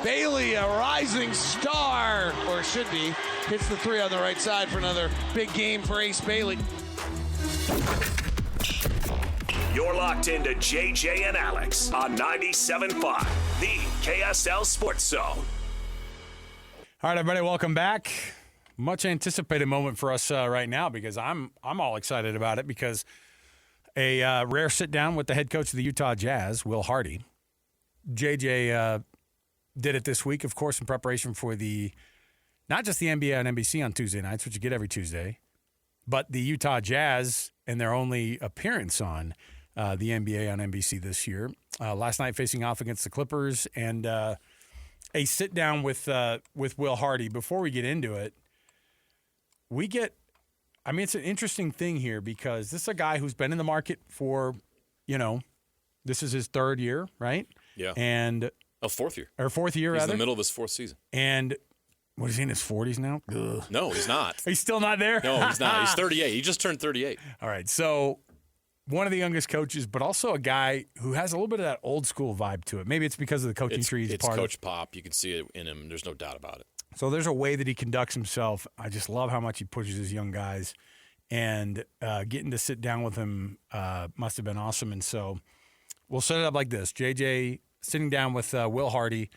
Bailey, a rising star, or should be, hits the 3 on the right side for another big game for Ace Bailey.
You're locked into JJ and Alex on 97.5, the KSL Sports Zone.
All right, everybody, welcome back. Much anticipated moment for us right now because I'm all excited about it because a rare sit down with the head coach of the Utah Jazz, Will Hardy. JJ did it this week, of course, in preparation for not just the NBA on NBC on Tuesday nights, which you get every Tuesday, but the Utah Jazz and their only appearance on the NBA on NBC this year. Last night facing off against the Clippers, and a sit down with Will Hardy. Before we get into it, it's an interesting thing here because this is a guy who's been in the market for, this is his third year, right?
Yeah.
And
fourth year.
Or fourth year,
He's
rather.
in the middle of his fourth season.
And what is he in his 40s now? Ugh.
No, he's not.
He's still not there?
No, he's not. He's 38. He just turned 38.
All right. So one of the youngest coaches, but also a guy who has a little bit of that old school vibe to it. Maybe it's because of the coaching tree he's part of.
It's Coach Pop. You can see it in him. There's no doubt about it.
So there's a way that he conducts himself. I just love how much he pushes his young guys. And getting to sit down with him must have been awesome. And so we'll set it up like this. JJ sitting down with Will Hardy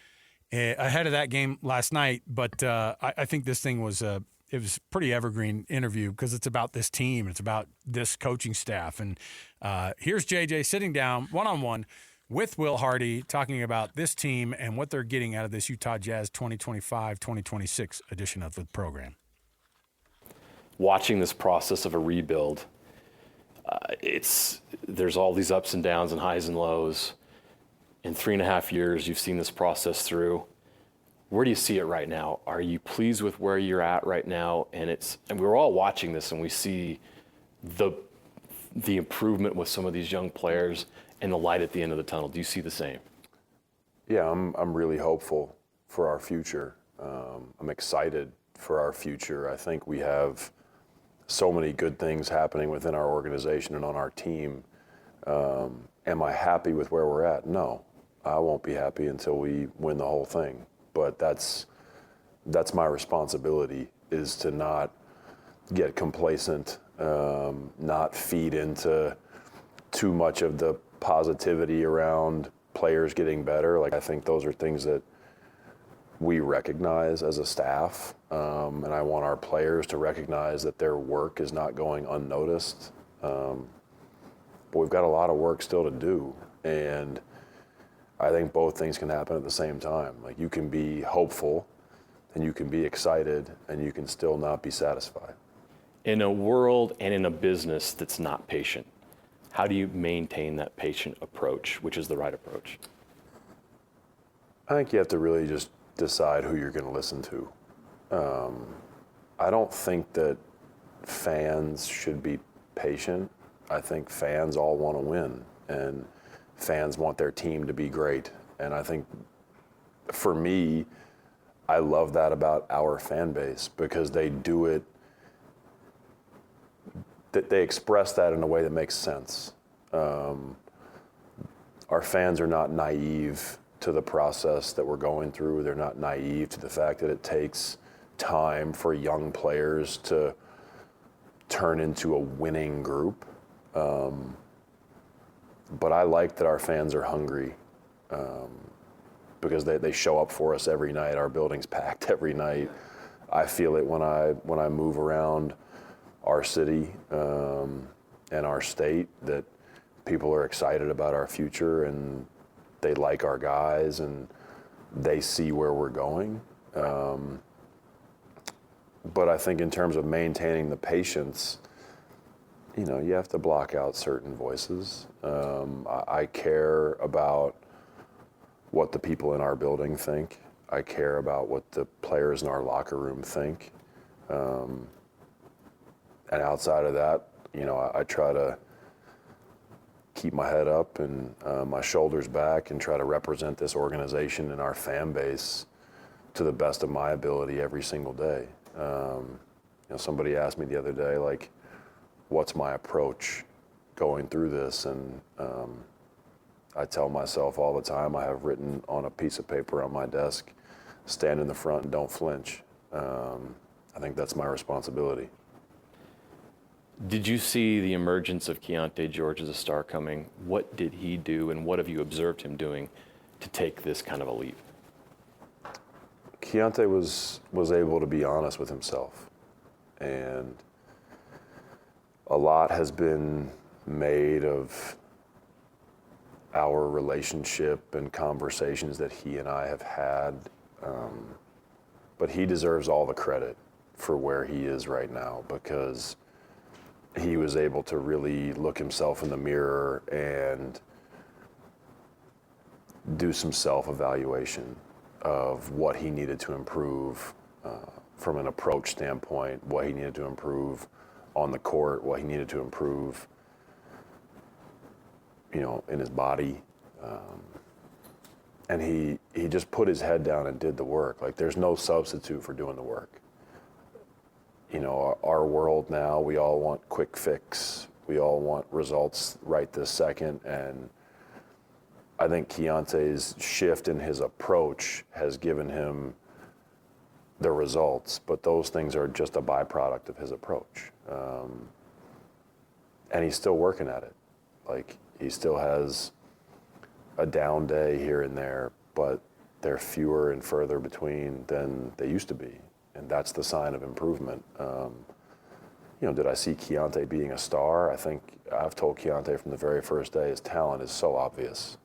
ahead of that game last night. But I think this thing was it was a pretty evergreen interview because it's about this team. It's about this coaching staff. And here's JJ sitting down one-on-one with Will Hardy talking about this team and what they're getting out of this Utah Jazz 2025-2026 edition of the program.
Watching this process of a rebuild, there's all these ups and downs and highs and lows. In 3.5 years, you've seen this process through. Where do you see it right now? Are you pleased with where you're at right now? And we're all watching this, and we see the improvement with some of these young players and the light at the end of the tunnel. Do you see the same?
Yeah, I'm really hopeful for our future. I'm excited for our future. I think we have so many good things happening within our organization and on our team. Am I happy with where we're at? No, I won't be happy until we win the whole thing. But that's my responsibility, is to not get complacent, not feed into too much of the positivity around players getting better. Like, I think those are things that we recognize as a staff, and I want our players to recognize that their work is not going unnoticed. But we've got a lot of work still to do, and I think both things can happen at the same time. Like, you can be hopeful and you can be excited and you can still not be satisfied.
In a world and in a business that's not patient, how do you maintain that patient approach, which is the right approach?
I think you have to really just decide who you're going to listen to. I don't think that fans should be patient. I think fans all want to win, and fans want their team to be great. And I think, for me, I love that about our fan base, because they do it, that they express that in a way that makes sense. Our fans are not naive to the process that we're going through. They're not naive to the fact that it takes time for young players to turn into a winning group. But I like that our fans are hungry, because they show up for us every night. Our building's packed every night. I feel it when I move around our city and our state, that people are excited about our future and they like our guys and they see where we're going. But I think in terms of maintaining the patience, you have to block out certain voices. I care about what the people in our building think. I care about what the players in our locker room think. And outside of that, I try to keep my head up and my shoulders back and try to represent this organization and our fan base to the best of my ability every single day. Somebody asked me the other day, like, what's my approach going through this? And I tell myself all the time, I have written on a piece of paper on my desk, stand in the front and don't flinch. I think that's my responsibility.
Did you see the emergence of Keontae George as a star coming? What did he do, and what have you observed him doing to take this kind of a leap?
Keontae was able to be honest with himself, and a lot has been made of our relationship and conversations that he and I have had, but he deserves all the credit for where he is right now, because he was able to really look himself in the mirror and do some self-evaluation of what he needed to improve from an approach standpoint, what he needed to improve on the court, what he needed to improve, in his body. And he just put his head down and did the work. Like, there's no substitute for doing the work. Our world now, we all want quick fix. We all want results right this second. And I think Keontae's shift in his approach has given him the results, but those things are just a byproduct of his approach. And he's still working at it. Like, he still has a down day here and there, but they're fewer and further between than they used to be. And that's the sign of improvement. Did I see Keontae being a star? I think I've told Keontae from the very first day, his talent is so obvious.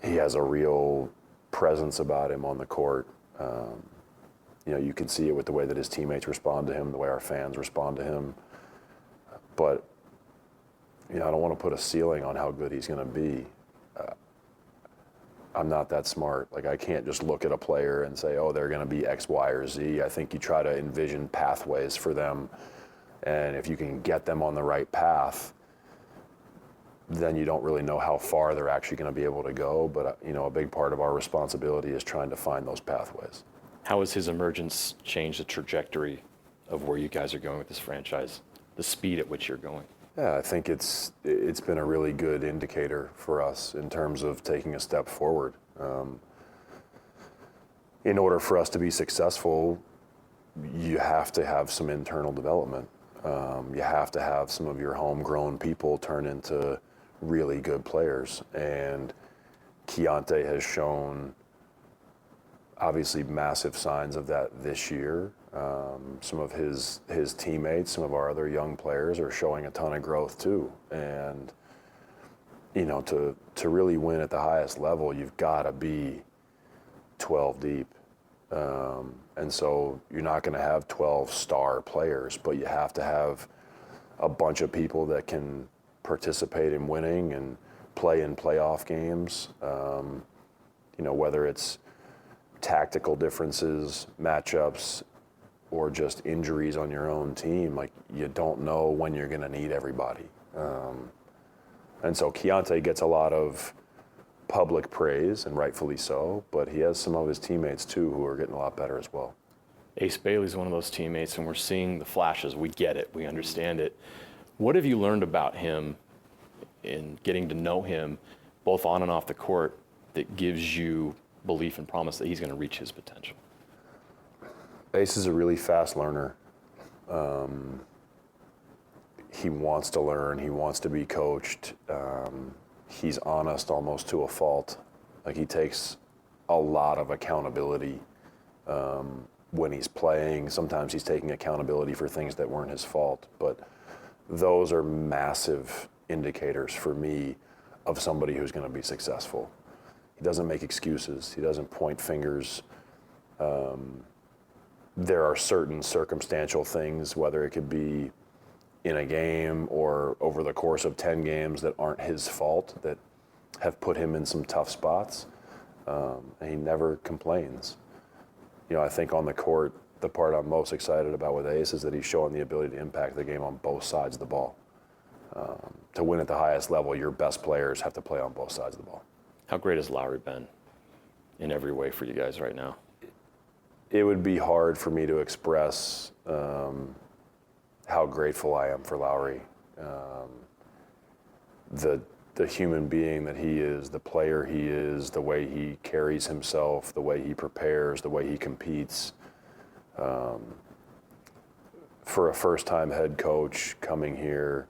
He has a real presence about him on the court. You can see it with the way that his teammates respond to him, the way our fans respond to him. But, I don't want to put a ceiling on how good he's going to be. I'm not that smart. Like, I can't just look at a player and say, oh, they're going to be X, Y, or Z. I think you try to envision pathways for them. And if you can get them on the right path, then you don't really know how far they're actually going to be able to go. But, a big part of our responsibility is trying to find those pathways.
How has his emergence changed the trajectory of where you guys are going with this franchise, the speed at which you're going?
Yeah, I think it's been a really good indicator for us in terms of taking a step forward. In order for us to be successful, you have to have some internal development. You have to have some of your homegrown people turn into really good players. And Keontae has shown obviously massive signs of that this year. Some of his teammates, some of our other young players are showing a ton of growth too. And, to really win at the highest level, you've got to be 12 deep. And so you're not going to have 12 star players, but you have to have a bunch of people that can participate in winning and play in playoff games. Whether it's tactical differences, matchups, or just injuries on your own team, like, you don't know when you're going to need everybody. And so Keontae gets a lot of public praise, and rightfully so, but he has some of his teammates too who are getting a lot better as well.
Ace Bailey's one of those teammates, and we're seeing the flashes. We get it. We understand it. What have you learned about him in getting to know him, both on and off the court, that gives you belief and promise that he's going to reach his potential?
Ace is a really fast learner. He wants to learn. He wants to be coached. He's honest almost to a fault. Like, he takes a lot of accountability when he's playing. Sometimes he's taking accountability for things that weren't his fault. But those are massive indicators for me of somebody who's going to be successful. He doesn't make excuses. He doesn't point fingers. There are certain circumstantial things, whether it could be in a game or over the course of 10 games, that aren't his fault, that have put him in some tough spots. And he never complains. I think on the court, the part I'm most excited about with Ace is that he's showing the ability to impact the game on both sides of the ball. To win at the highest level, your best players have to play on both sides of the ball.
How great has Lowry been in every way for you guys right now?
It would be hard for me to express how grateful I am for Lowry. The human being that he is, the player he is, the way he carries himself, the way he prepares, the way he competes. for a first-time head coach coming here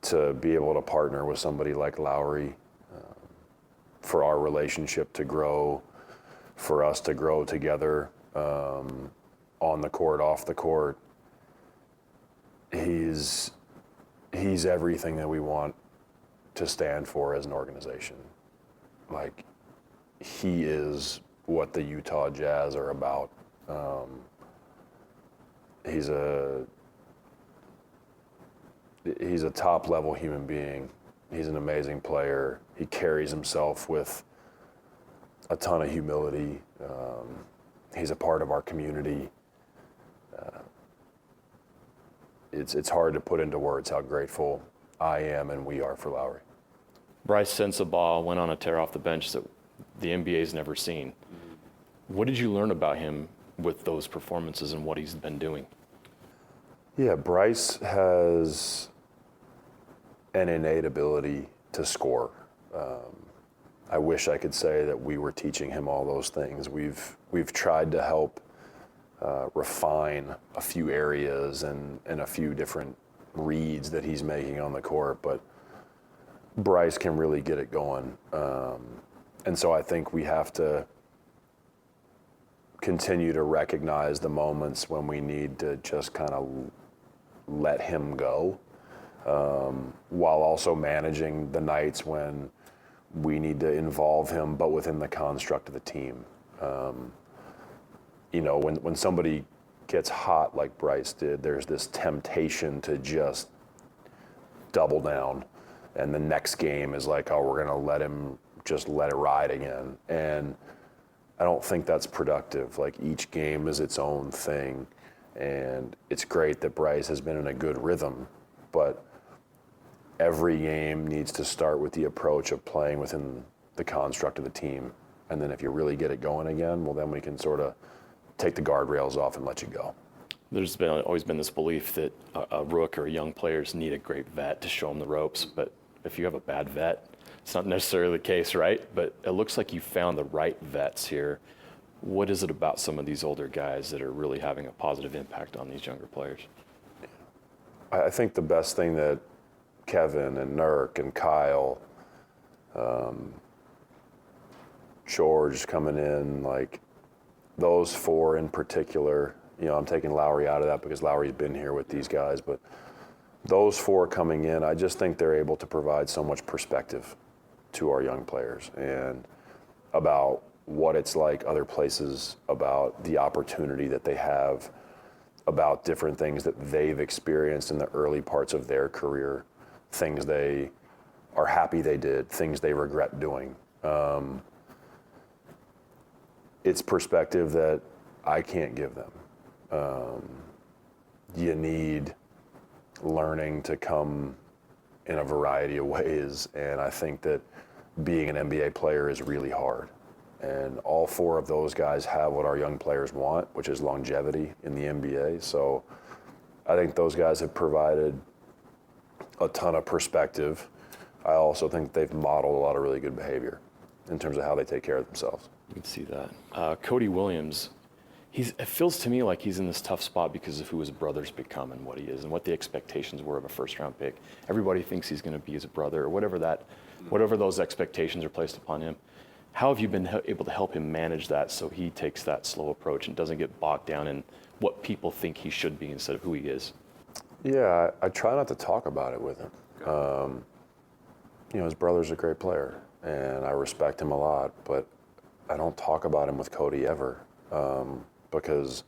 to be able to partner with somebody like Lowry, for our relationship to grow, for us to grow together on the court, off the court. He's everything that we want to stand for as an organization. Like, he is what the Utah Jazz are about. He's a top-level human being. He's an amazing player. He carries himself with a ton of humility. He's a part of our community. It's hard to put into words how grateful I am and we are for Lowry.
Bryce Sensabaugh went on a tear off the bench that the NBA's never seen. What did you learn about him with those performances and what he's been doing?
Yeah, Bryce has an innate ability to score. I wish I could say that we were teaching him all those things. We've tried to help refine a few areas and a few different reads that he's making on the court, but Bryce can really get it going. And so I think we have to continue to recognize the moments when we need to just kind of let him go, while also managing the nights when we need to involve him, but within the construct of the team. You know, when somebody gets hot like Bryce did, there's this temptation to just double down. And the next game is like, oh, we're going to let it ride again. And I don't think that's productive. Like, each game is its own thing. And it's great that Bryce has been in a good rhythm, but every game needs to start with the approach of playing within the construct of the team. And then if you really get it going again, well, then we can sort of take the guardrails off and let you go.
There's always been this belief that a rook or young players need a great vet to show them the ropes, but if you have a bad vet, it's not necessarily the case, right? But it looks like you found the right vets here. What is it about some of these older guys that are really having a positive impact on these younger players?
I think the best thing that Kevin and Nurk and Kyle, George coming in, like those four in particular, you know, I'm taking Lowry out of that because Lowry's been here with these guys, but those four coming in, I just think they're able to provide so much perspective to our young players and about what it's like other places, about the opportunity that they have, about different things that they've experienced in the early parts of their career, things they are happy they did, things they regret doing. It's perspective that I can't give them. You need learning to come in a variety of ways, and I think that being an NBA player is really hard. And all four of those guys have what our young players want, which is longevity in the NBA. So I think those guys have provided a ton of perspective. I also think they've modeled a lot of really good behavior in terms of how they take care of themselves.
You can see that. Cody Williams, it feels to me like he's in this tough spot because of who his brother's become and what he is and what the expectations were of a first-round pick. Everybody thinks he's going to be his brother or whatever those expectations are placed upon him. How have you been able to help him manage that so he takes that slow approach and doesn't get bogged down in what people think he should be instead of who he is?
Yeah, I try not to talk about it with him. You know, his brother's a great player, and I respect him a lot, but I don't talk about him with Cody ever, because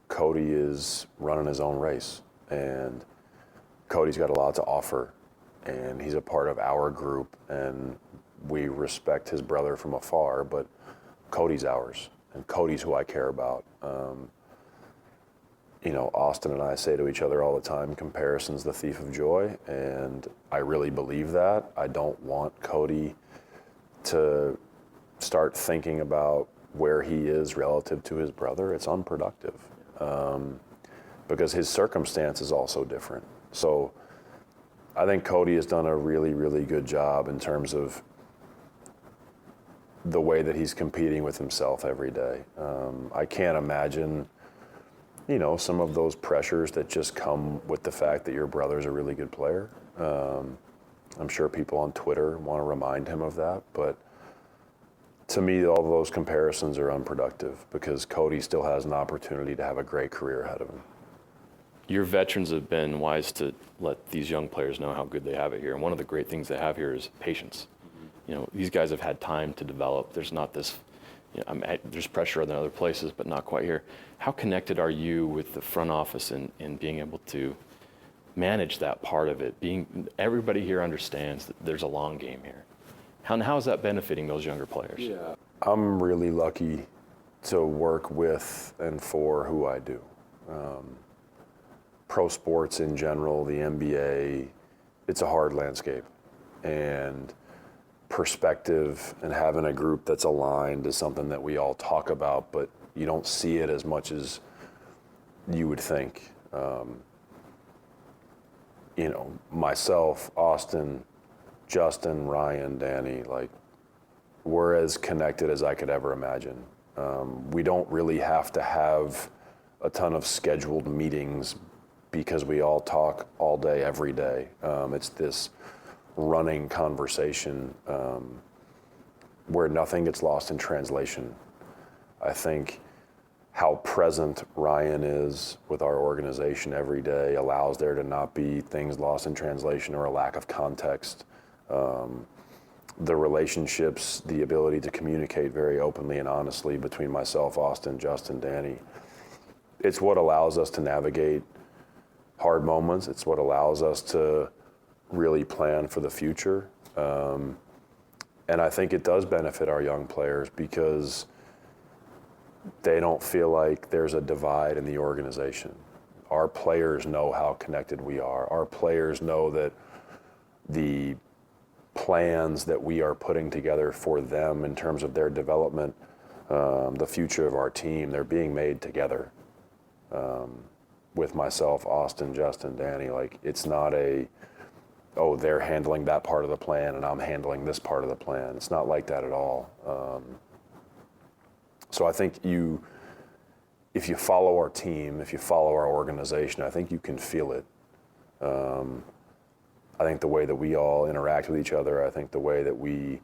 Cody is running his own race, and Cody's got a lot to offer, and he's a part of our group, and we respect his brother from afar, but Cody's ours, and Cody's who I care about. You know, Austin and I say to each other all the time, comparison's the thief of joy, and I really believe that. I don't want Cody to start thinking about where he is relative to his brother. It's unproductive, because his circumstance is also different. So I think Cody has done a really, really good job in terms of the way that he's competing with himself every day. I can't imagine, some of those pressures that just come with the fact that your brother's a really good player. I'm sure people on Twitter want to remind him of that, but to me, all those comparisons are unproductive because Cody still has an opportunity to have a great career ahead of him.
Your veterans have been wise to let these young players know how good they have it here. And one of the great things they have here is patience. These guys have had time to develop. There's not this, there's pressure in other places, but not quite here. How connected are you with the front office in being able to manage that part of it? Everybody here understands that there's a long game here. How is that benefiting those younger players?
Yeah. I'm really lucky to work with and for who I do. Pro sports in general, the NBA, it's a hard landscape. And perspective and having a group that's aligned is something that we all talk about, but you don't see it as much as you would think. Myself, Austin, Justin, Ryan, Danny, we're as connected as I could ever imagine. We don't really have to have a ton of scheduled meetings because we all talk all day, every day. It's this running conversation where nothing gets lost in translation. I think how present Ryan is with our organization every day allows there to not be things lost in translation or a lack of context. The relationships, the ability to communicate very openly and honestly between myself, Austin, Justin, Danny, it's what allows us to navigate hard moments. It's what allows us to really plan for the future. And I think it does benefit our young players because they don't feel like there's a divide in the organization. Our players know how connected we are. Our players know that the plans that we are putting together for them in terms of their development, the future of our team, they're being made together. With myself, Austin, Justin, Danny, it's not they're handling that part of the plan and I'm handling this part of the plan. It's not like that at all. So I think if you follow our team, if you follow our organization, I think you can feel it. I think the way that we all interact with each other, I think the way that we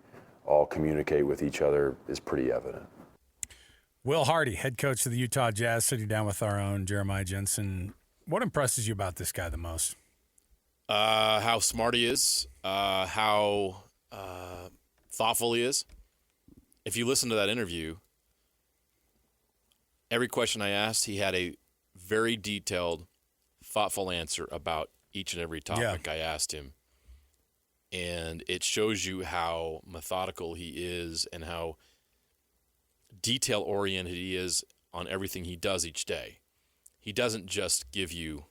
all communicate with each other is pretty evident.
Will Hardy, head coach of the Utah Jazz, sitting down with our own Jeremiah Jensen. What impresses you about this guy the most?
How smart he is, how thoughtful he is. If you listen to that interview, every question I asked, he had a very detailed, thoughtful answer about each and every topic I asked him. And it shows you how methodical he is and how detail-oriented he is on everything he does each day. He doesn't just give you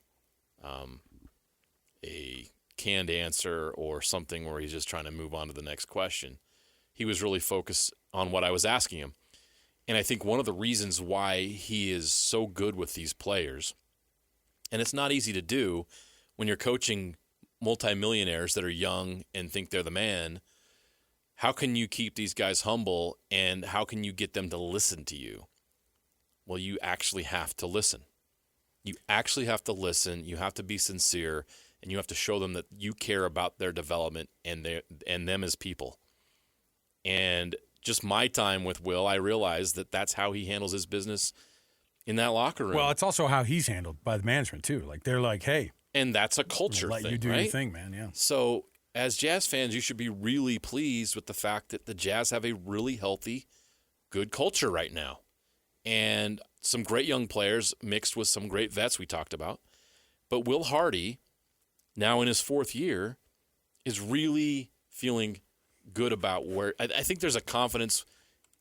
a canned answer or something where he's just trying to move on to the next question. He was really focused on what I was asking him. And I think one of the reasons why he is so good with these players, and it's not easy to do when you're coaching multimillionaires that are young and think they're the man, how can you keep these guys humble and how can you get them to listen to you? Well, you actually have to listen. You actually have to listen. You have to be sincere, and you have to show them that you care about their development and them as people. And just my time with Will, I realized that that's how he handles his business in that locker room.
Well, it's also how he's handled by the management too. They're like, hey,
and that's a culture
let
thing,
you do
right?
your thing, man. Yeah.
So as Jazz fans, you should be really pleased with the fact that the Jazz have a really healthy, good culture right now. And some great young players mixed with some great vets we talked about. But Will Hardy, now in his fourth year, is really feeling good about where – I think there's a confidence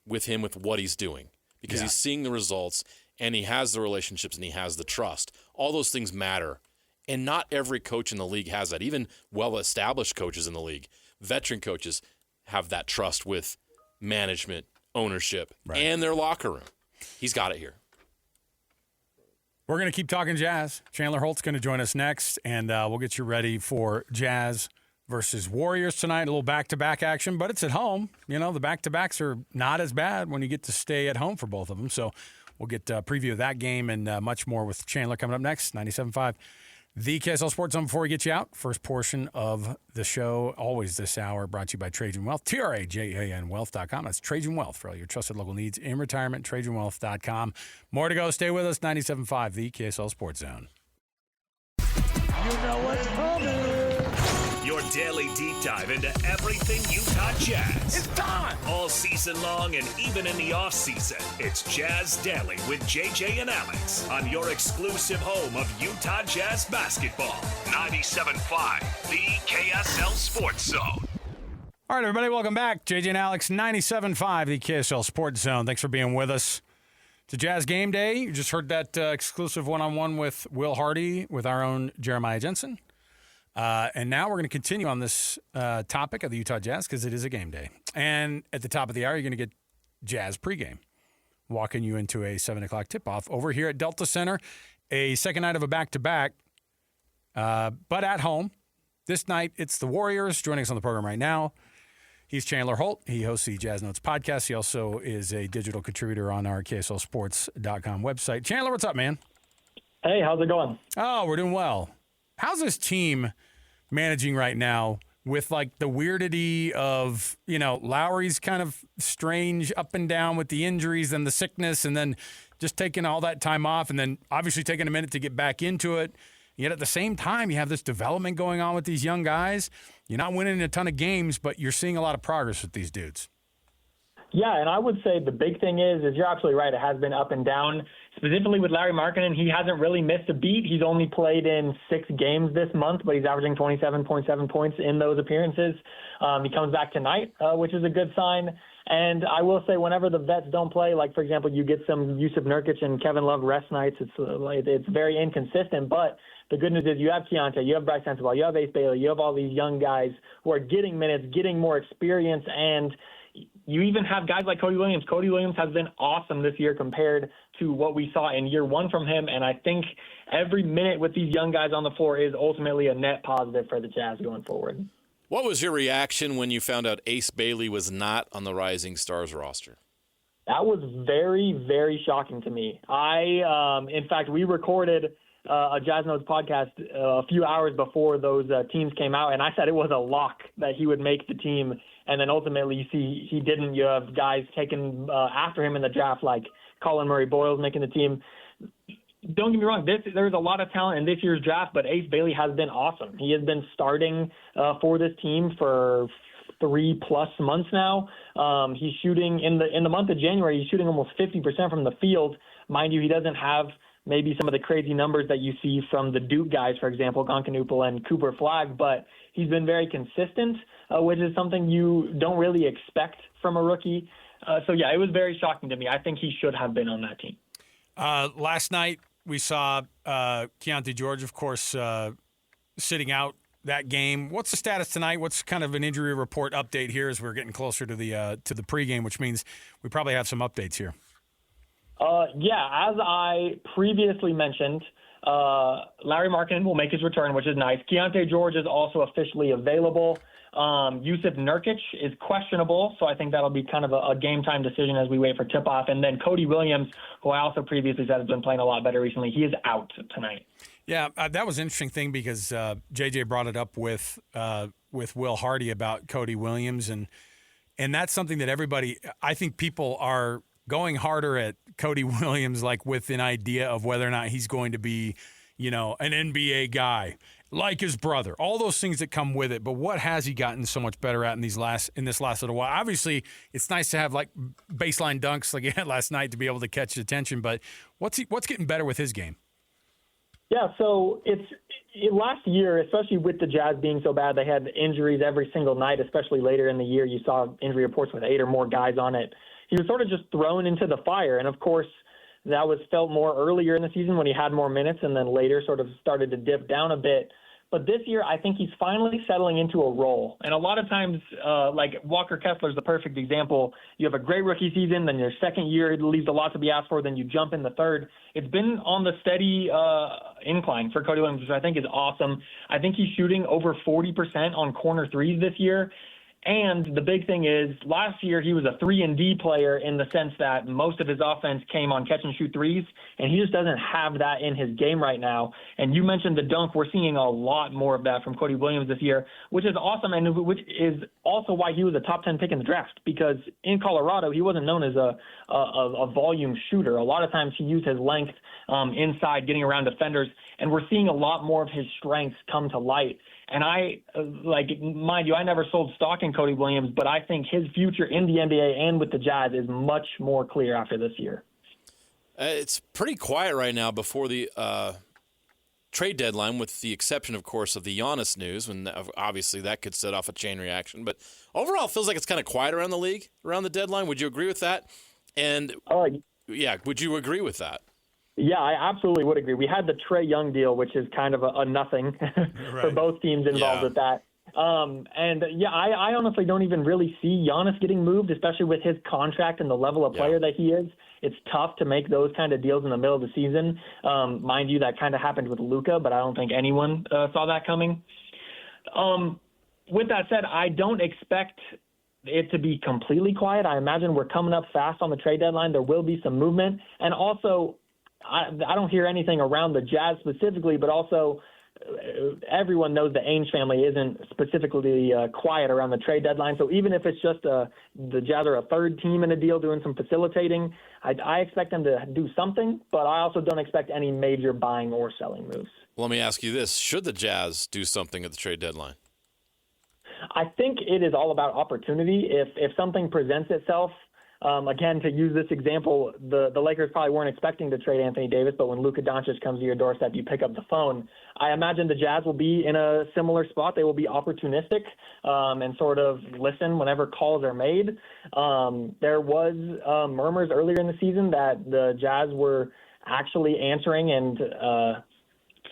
with him with what he's doing because he's seeing the results and he has the relationships and he has the trust. All those things matter. And not every coach in the league has that. Even well-established coaches in the league, veteran coaches, have that trust with management, ownership, and their locker room. He's got it here.
We're going to keep talking Jazz. Chandler Holt's going to join us next, and we'll get you ready for Jazz versus Warriors tonight. A little back-to-back action, but it's at home. The back-to-backs are not as bad when you get to stay at home for both of them. So We'll get a preview of that game and much more with Chandler coming up next. 97.5, the KSL Sports Zone. Before we get you out, first portion of the show, always this hour, brought to you by Trajan Wealth, TRAJAN Wealth.com. That's Trajan Wealth for all your trusted local needs in retirement, TrajanWealth.com. More to go. Stay with us. 97.5, the KSL Sports Zone.
You know what's coming.
Your daily deep dive into everything Utah Jazz.
It's time.
All season long and even in the off season. It's Jazz Daily with JJ and Alex on your exclusive home of Utah Jazz basketball. 97.5, the KSL Sports Zone.
All right, everybody, welcome back. JJ and Alex, 97.5, the KSL Sports Zone. Thanks for being with us. It's a Jazz game day. You just heard that exclusive one-on-one with Will Hardy with our own Jeremiah Jensen. And now we're going to continue on this topic of the Utah Jazz because it is a game day. And at the top of the hour, you're going to get Jazz pregame, walking you into a 7 o'clock tip-off over here at Delta Center, a second night of a back-to-back, but at home. This night, it's the Warriors joining us on the program right now. He's Chandler Holt. He hosts the Jazz Notes podcast. He also is a digital contributor on our KSLSports.com website. Chandler, what's up, man?
Hey, how's it going?
Oh, we're doing well. How's this team managing right now with, like, the weirdity of, Lowry's kind of strange up and down with the injuries and the sickness, and then just taking all that time off, and then obviously taking a minute to get back into it. Yet at the same time, you have this development going on with these young guys. You're not winning a ton of games, but you're seeing a lot of progress with these dudes.
Yeah, and I would say the big thing is you're absolutely right. It has been up and down. Specifically with Larry Markkinen, he hasn't really missed a beat. He's only played in 6 games this month, but he's averaging 27.7 points in those appearances. He comes back tonight, which is a good sign. And I will say whenever the vets don't play, like, for example, you get some Jusuf Nurkic and Kevin Love rest nights, it's very inconsistent. But the good news is you have Keontae, you have Bryce Sensabaugh, you have Ace Bailey, you have all these young guys who are getting minutes, getting more experience, and you even have guys like Cody Williams. Cody Williams has been awesome this year compared to what we saw in year one from him, and I think every minute with these young guys on the floor is ultimately a net positive for the Jazz going forward.
What was your reaction when you found out Ace Bailey was not on the Rising Stars roster?
That was very, very shocking to me. In fact, we recorded a Jazz Notes podcast a few hours before those teams came out, and I said it was a lock that he would make the team. And then ultimately, you see he didn't. You have guys taken after him in the draft, like Colin Murray-Boyles making the team. Don't get me wrong, there's a lot of talent in this year's draft, but Ace Bailey has been awesome. He has been starting for this team for 3+ months now. He's shooting in the month of January. He's shooting almost 50% from the field. Mind you, he doesn't have maybe some of the crazy numbers that you see from the Duke guys, for example, Gonkanupal and Cooper Flagg, but he's been very consistent, which is something you don't really expect from a rookie. So, yeah, it was very shocking to me. I think he should have been on that team.
Last night we saw Keontae George, of course, sitting out that game. What's the status tonight? What's kind of an injury report update here as we're getting closer to the pregame, which means we probably have some updates here.
Yeah, as I previously mentioned, Larry Markkinen will make his return, which is nice. Keontae George is also officially available. Jusuf Nurkic is questionable, so I think that'll be kind of a game-time decision as we wait for tip-off. And then Cody Williams, who I also previously said has been playing a lot better recently, he is out tonight.
Yeah, that was an interesting thing because JJ brought it up with Will Hardy about Cody Williams, and that's something that everybody – I think people are – going harder at Cody Williams, like with an idea of whether or not he's going to be, an NBA guy, like his brother, all those things that come with it. But what has he gotten so much better at in this last little while? Obviously, it's nice to have like baseline dunks like he had last night to be able to catch attention. But what's getting better with his game?
Yeah, so last year, especially with the Jazz being so bad, they had injuries every single night, especially later in the year. You saw injury reports with 8 or more guys on it. He was sort of just thrown into the fire. And, of course, that was felt more earlier in the season when he had more minutes and then later sort of started to dip down a bit. But this year, I think he's finally settling into a role. And a lot of times, like Walker Kessler is the perfect example. You have a great rookie season, then your second year it leaves a lot to be asked for, then you jump in the third. It's been on the steady incline for Cody Williams, which I think is awesome. I think he's shooting over 40% on corner threes this year. And the big thing is last year he was a 3-and-D player in the sense that most of his offense came on catch-and-shoot threes, and he just doesn't have that in his game right now. And you mentioned the dunk. We're seeing a lot more of that from Cody Williams this year, which is awesome, and which is also why he was a top 10 pick in the draft, because in Colorado he wasn't known as a volume shooter. A lot of times he used his length inside, getting around defenders, and we're seeing a lot more of his strengths come to light. And mind you, I never sold stock in Cody Williams, but I think his future in the NBA and with the Jazz is much more clear after this year.
It's pretty quiet right now before the trade deadline, with the exception, of course, of the Giannis news, when obviously that could set off a chain reaction. But overall, it feels like it's kind of quiet around the league, around the deadline. Would you agree with that? And, would you agree with that?
Yeah, I absolutely would agree. We had the Trae Young deal, which is kind of a nothing for both teams involved with that. I honestly don't even really see Giannis getting moved, especially with his contract and the level of player that he is. It's tough to make those kind of deals in the middle of the season. Mind you, that kind of happened with Luka, but I don't think anyone saw that coming. With that said, I don't expect it to be completely quiet. I imagine we're coming up fast on the trade deadline. There will be some movement. And also, I don't hear anything around the Jazz specifically, but also everyone knows the Ainge family isn't specifically quiet around the trade deadline. So even if it's just the Jazz are a third team in a deal doing some facilitating, I expect them to do something, but I also don't expect any major buying or selling moves.
Let me ask you this. Should the Jazz do something at the trade deadline?
I think it is all about opportunity. If something presents itself, again, to use this example, the Lakers probably weren't expecting to trade Anthony Davis, but when Luka Doncic comes to your doorstep, you pick up the phone. I imagine the Jazz will be in a similar spot. They will be opportunistic and sort of listen whenever calls are made. There was murmurs earlier in the season that the Jazz were actually answering and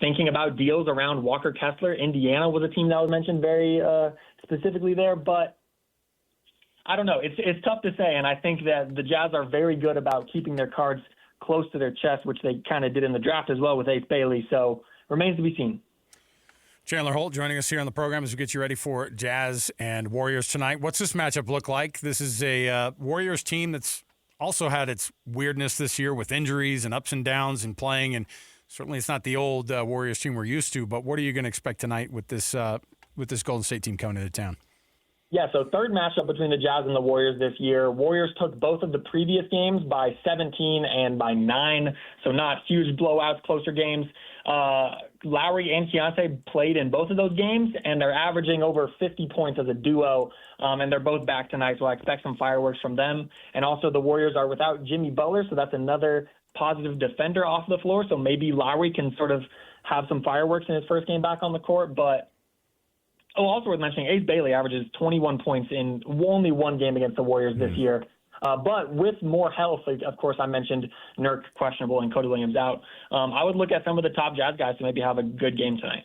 thinking about deals around Walker Kessler. Indiana was a team that was mentioned very specifically there, but I don't know. It's tough to say, and I think that the Jazz are very good about keeping their cards close to their chest, which they kind of did in the draft as well with Ace Bailey. So remains to be seen.
Chandler Holt joining us here on the program as we get you ready for Jazz and Warriors tonight. What's this matchup look like? This is a Warriors team that's also had its weirdness this year with injuries and ups and downs and playing, and certainly it's not the old Warriors team we're used to. But what are you going to expect tonight with this Golden State team coming into town?
Yeah, so third matchup between the Jazz and the Warriors this year. Warriors took both of the previous games by 17 and by 9, so not huge blowouts, closer games. Lowry and Keontae played in both of those games, and they're averaging over 50 points as a duo, and they're both back tonight, so I expect some fireworks from them. And also the Warriors are without Jimmy Butler, so that's another positive defender off the floor, so maybe Lowry can sort of have some fireworks in his first game back on the court, but also worth mentioning, Ace Bailey averages 21 points in only one game against the Warriors this year. But with more health, of course, I mentioned Nurk questionable and Cody Williams out. I would look at some of the top Jazz guys to maybe have a good game tonight.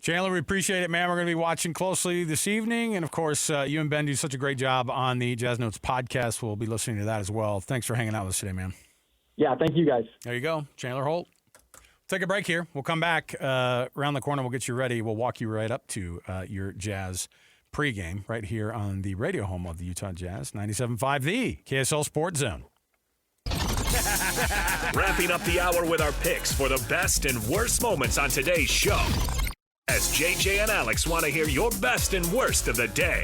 Chandler, we appreciate it, man. We're going to be watching closely this evening. And, of course, you and Ben do such a great job on the Jazz Notes podcast. We'll be listening to that as well. Thanks for hanging out with us today, man.
Yeah, thank you, guys.
There you go. Chandler Holt. Take a break here. We'll come back around the corner. We'll get you ready. We'll walk you right up to your Jazz pregame right here on the radio home of the Utah Jazz, 97.5 The KSL Sports Zone.
Wrapping up the hour with our picks for the best and worst moments on today's show. As JJ and Alex want to hear your best and worst of the day.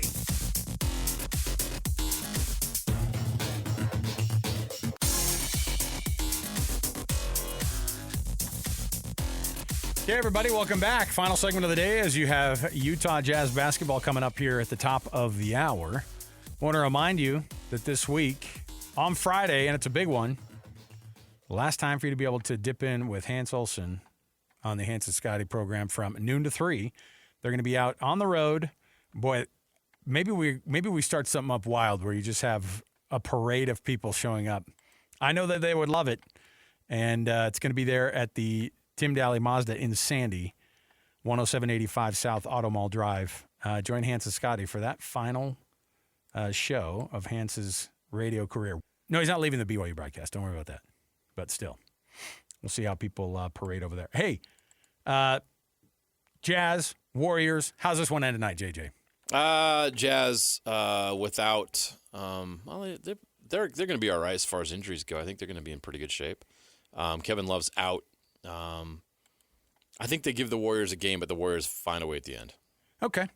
Hey, everybody, welcome back. Final segment of the day as you have Utah Jazz basketball coming up here at the top of the hour. I want to remind you that this week, on Friday, and it's a big one, the last time for you to be able to dip in with Hans Olsen on the Hans and Scotty program from noon to 3. They're going to be out on the road. Boy, maybe we start something up wild where you just have a parade of people showing up. I know that they would love it, and it's going to be there at the Tim Daly Mazda in Sandy, 10785 South Auto Mall Drive. Join Hans and Scotty for that final show of Hans's radio career. No, he's not leaving the BYU broadcast. Don't worry about that. But still, we'll see how people parade over there. Hey, Jazz, Warriors, how's this one end tonight, JJ?
Jazz without well, they're going to be all right as far as injuries go. I think they're going to be in pretty good shape. Kevin Love's out. I think they give the Warriors a game, but the Warriors find a way at the end.
Okay.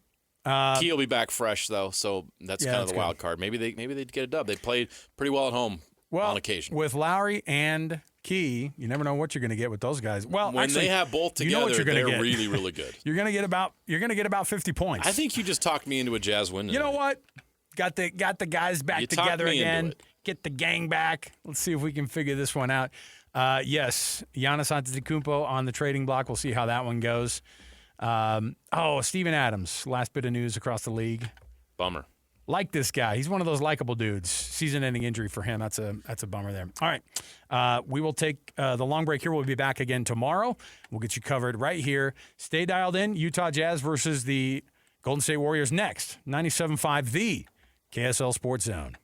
Key will be back fresh though, so that's kind of the wild card. Maybe they'd get a dub. They played pretty well at home on occasion.
With Lowry and Key, you never know what you're going to get with those guys. Well,
when
actually,
they have both together,
you know what you're
they're
get.
really, really good.
You're going to get about 50 points.
I think you just talked me into a Jazz win.
You know what? Got the guys back together again. Get the gang back. Let's see if we can figure this one out. Yes, Giannis Antetokounmpo on the trading block. We'll see how that one goes. Steven Adams, last bit of news across the league.
Bummer.
Like this guy. He's one of those likable dudes. Season-ending injury for him. That's a bummer there. All right. We will take the long break here. We'll be back again tomorrow. We'll get you covered right here. Stay dialed in. Utah Jazz versus the Golden State Warriors next. 97.5, the KSL Sports Zone.